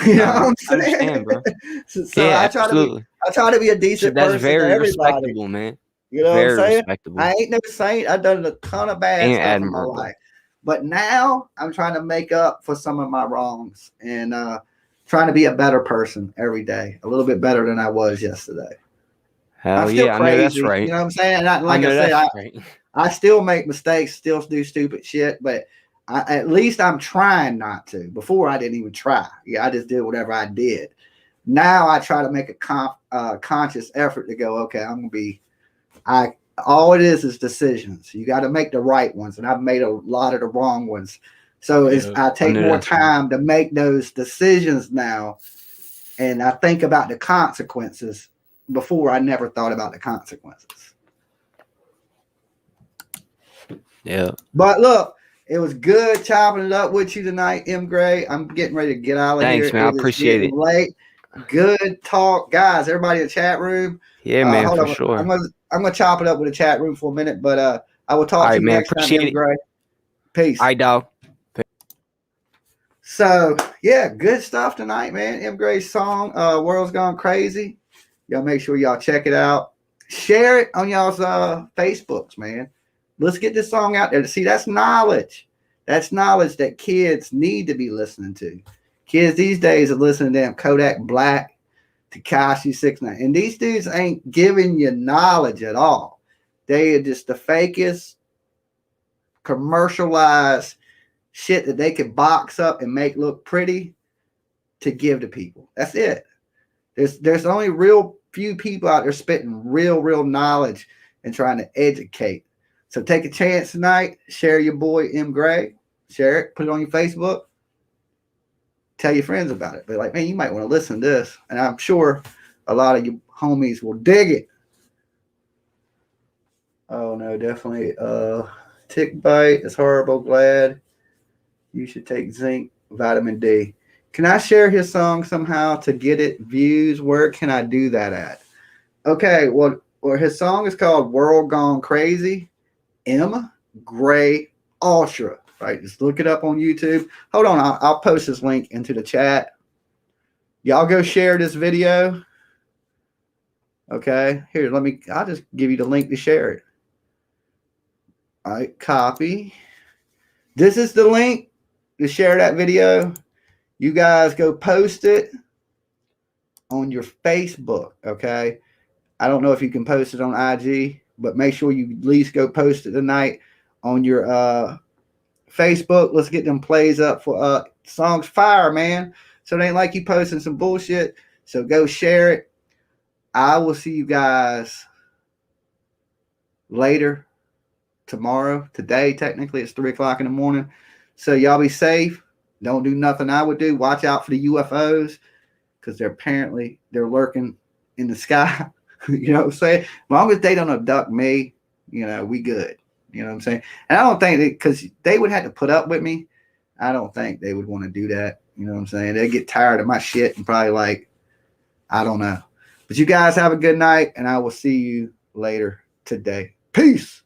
You know what I'm I understand, saying? bro. So Yeah, I try absolutely. to be a So decent that's person to very everybody. respectable, man. You know what I'm Very saying? respectable I ain't no saint. I've done a ton of bad and stuff in my admirable. life. But now I'm trying to make up for some of my wrongs and trying to be a better person every day, a little bit better than I was yesterday. I'm Hell still yeah, I know that's crazy. right. You know what I'm saying? And I know said, that's right. I still make mistakes, still do stupid shit, but at least I'm trying not to. Before I didn't even try. Yeah, I just did whatever I did. Now I try to make a conscious effort to go, okay, I'm gonna be. All it is decisions. You got to make the right ones, and I've made a lot of the wrong ones. So I take know more that's right. time to make those decisions now, and I think about the consequences. Before I never thought about the consequences. Yeah. But look, it was good chopping it up with you tonight, M. Gray. I'm getting ready to get out of Thanks, here. man. I It is appreciate getting it. late. Good talk, guys. Everybody in the chat room. Yeah, man, Hold for on. sure. I'm gonna chop it up with the chat room for a minute, but I will All talk to right, you man. next time, Appreciate M. it. Gray. Peace. All right, dog. So yeah, good stuff tonight, man. M. Gray's song, World's Gone Crazy. Y'all make sure y'all check it out. Share it on y'all's Facebooks, man. Let's get this song out there. See, that's knowledge. That's knowledge that kids need to be listening to. Kids these days are listening to them Kodak Black, Tekashi 6ix9ine. And these dudes ain't giving you knowledge at all. They are just the fakest, commercialized shit that they can box up and make look pretty to give to people. That's it. There's only real few people out there spitting real knowledge and trying to educate. So take a chance tonight. Share your boy M. Gray. Share it. Put it on your Facebook. Tell your friends about it. Be like, man, you might want to listen to this. And I'm sure a lot of you homies will dig it. Oh no, definitely. Tick bite is horrible. Glad you should take zinc, vitamin D. Can I share his song somehow to get it views? Where can I do that at? Okay, well his song is called World Gone Crazy. M. Gray Ultra. Right, just look it up on YouTube. Hold on, I'll post this link into the chat. Y'all go share this video. Okay, here, I'll just give you the link to share it. All right, copy. This is the link to share that video. You guys go post it on your Facebook, okay? I don't know if you can post it on IG, but make sure you at least go post it tonight on your Facebook. Let's get them plays up for songs fire, man. So it ain't like you posting some bullshit. So go share it. I will see you guys later tomorrow. Today, technically, it's 3 o'clock in the morning. So y'all be safe. Don't do nothing I would do. Watch out for the UFOs because they're lurking in the sky. You know what I'm saying? As long as they don't abduct me, we good. You know what I'm saying? And I don't think because they would have to put up with me. I don't think they would want to do that. You know what I'm saying? They get tired of my shit and probably like, I don't know. But you guys have a good night, and I will see you later today. Peace.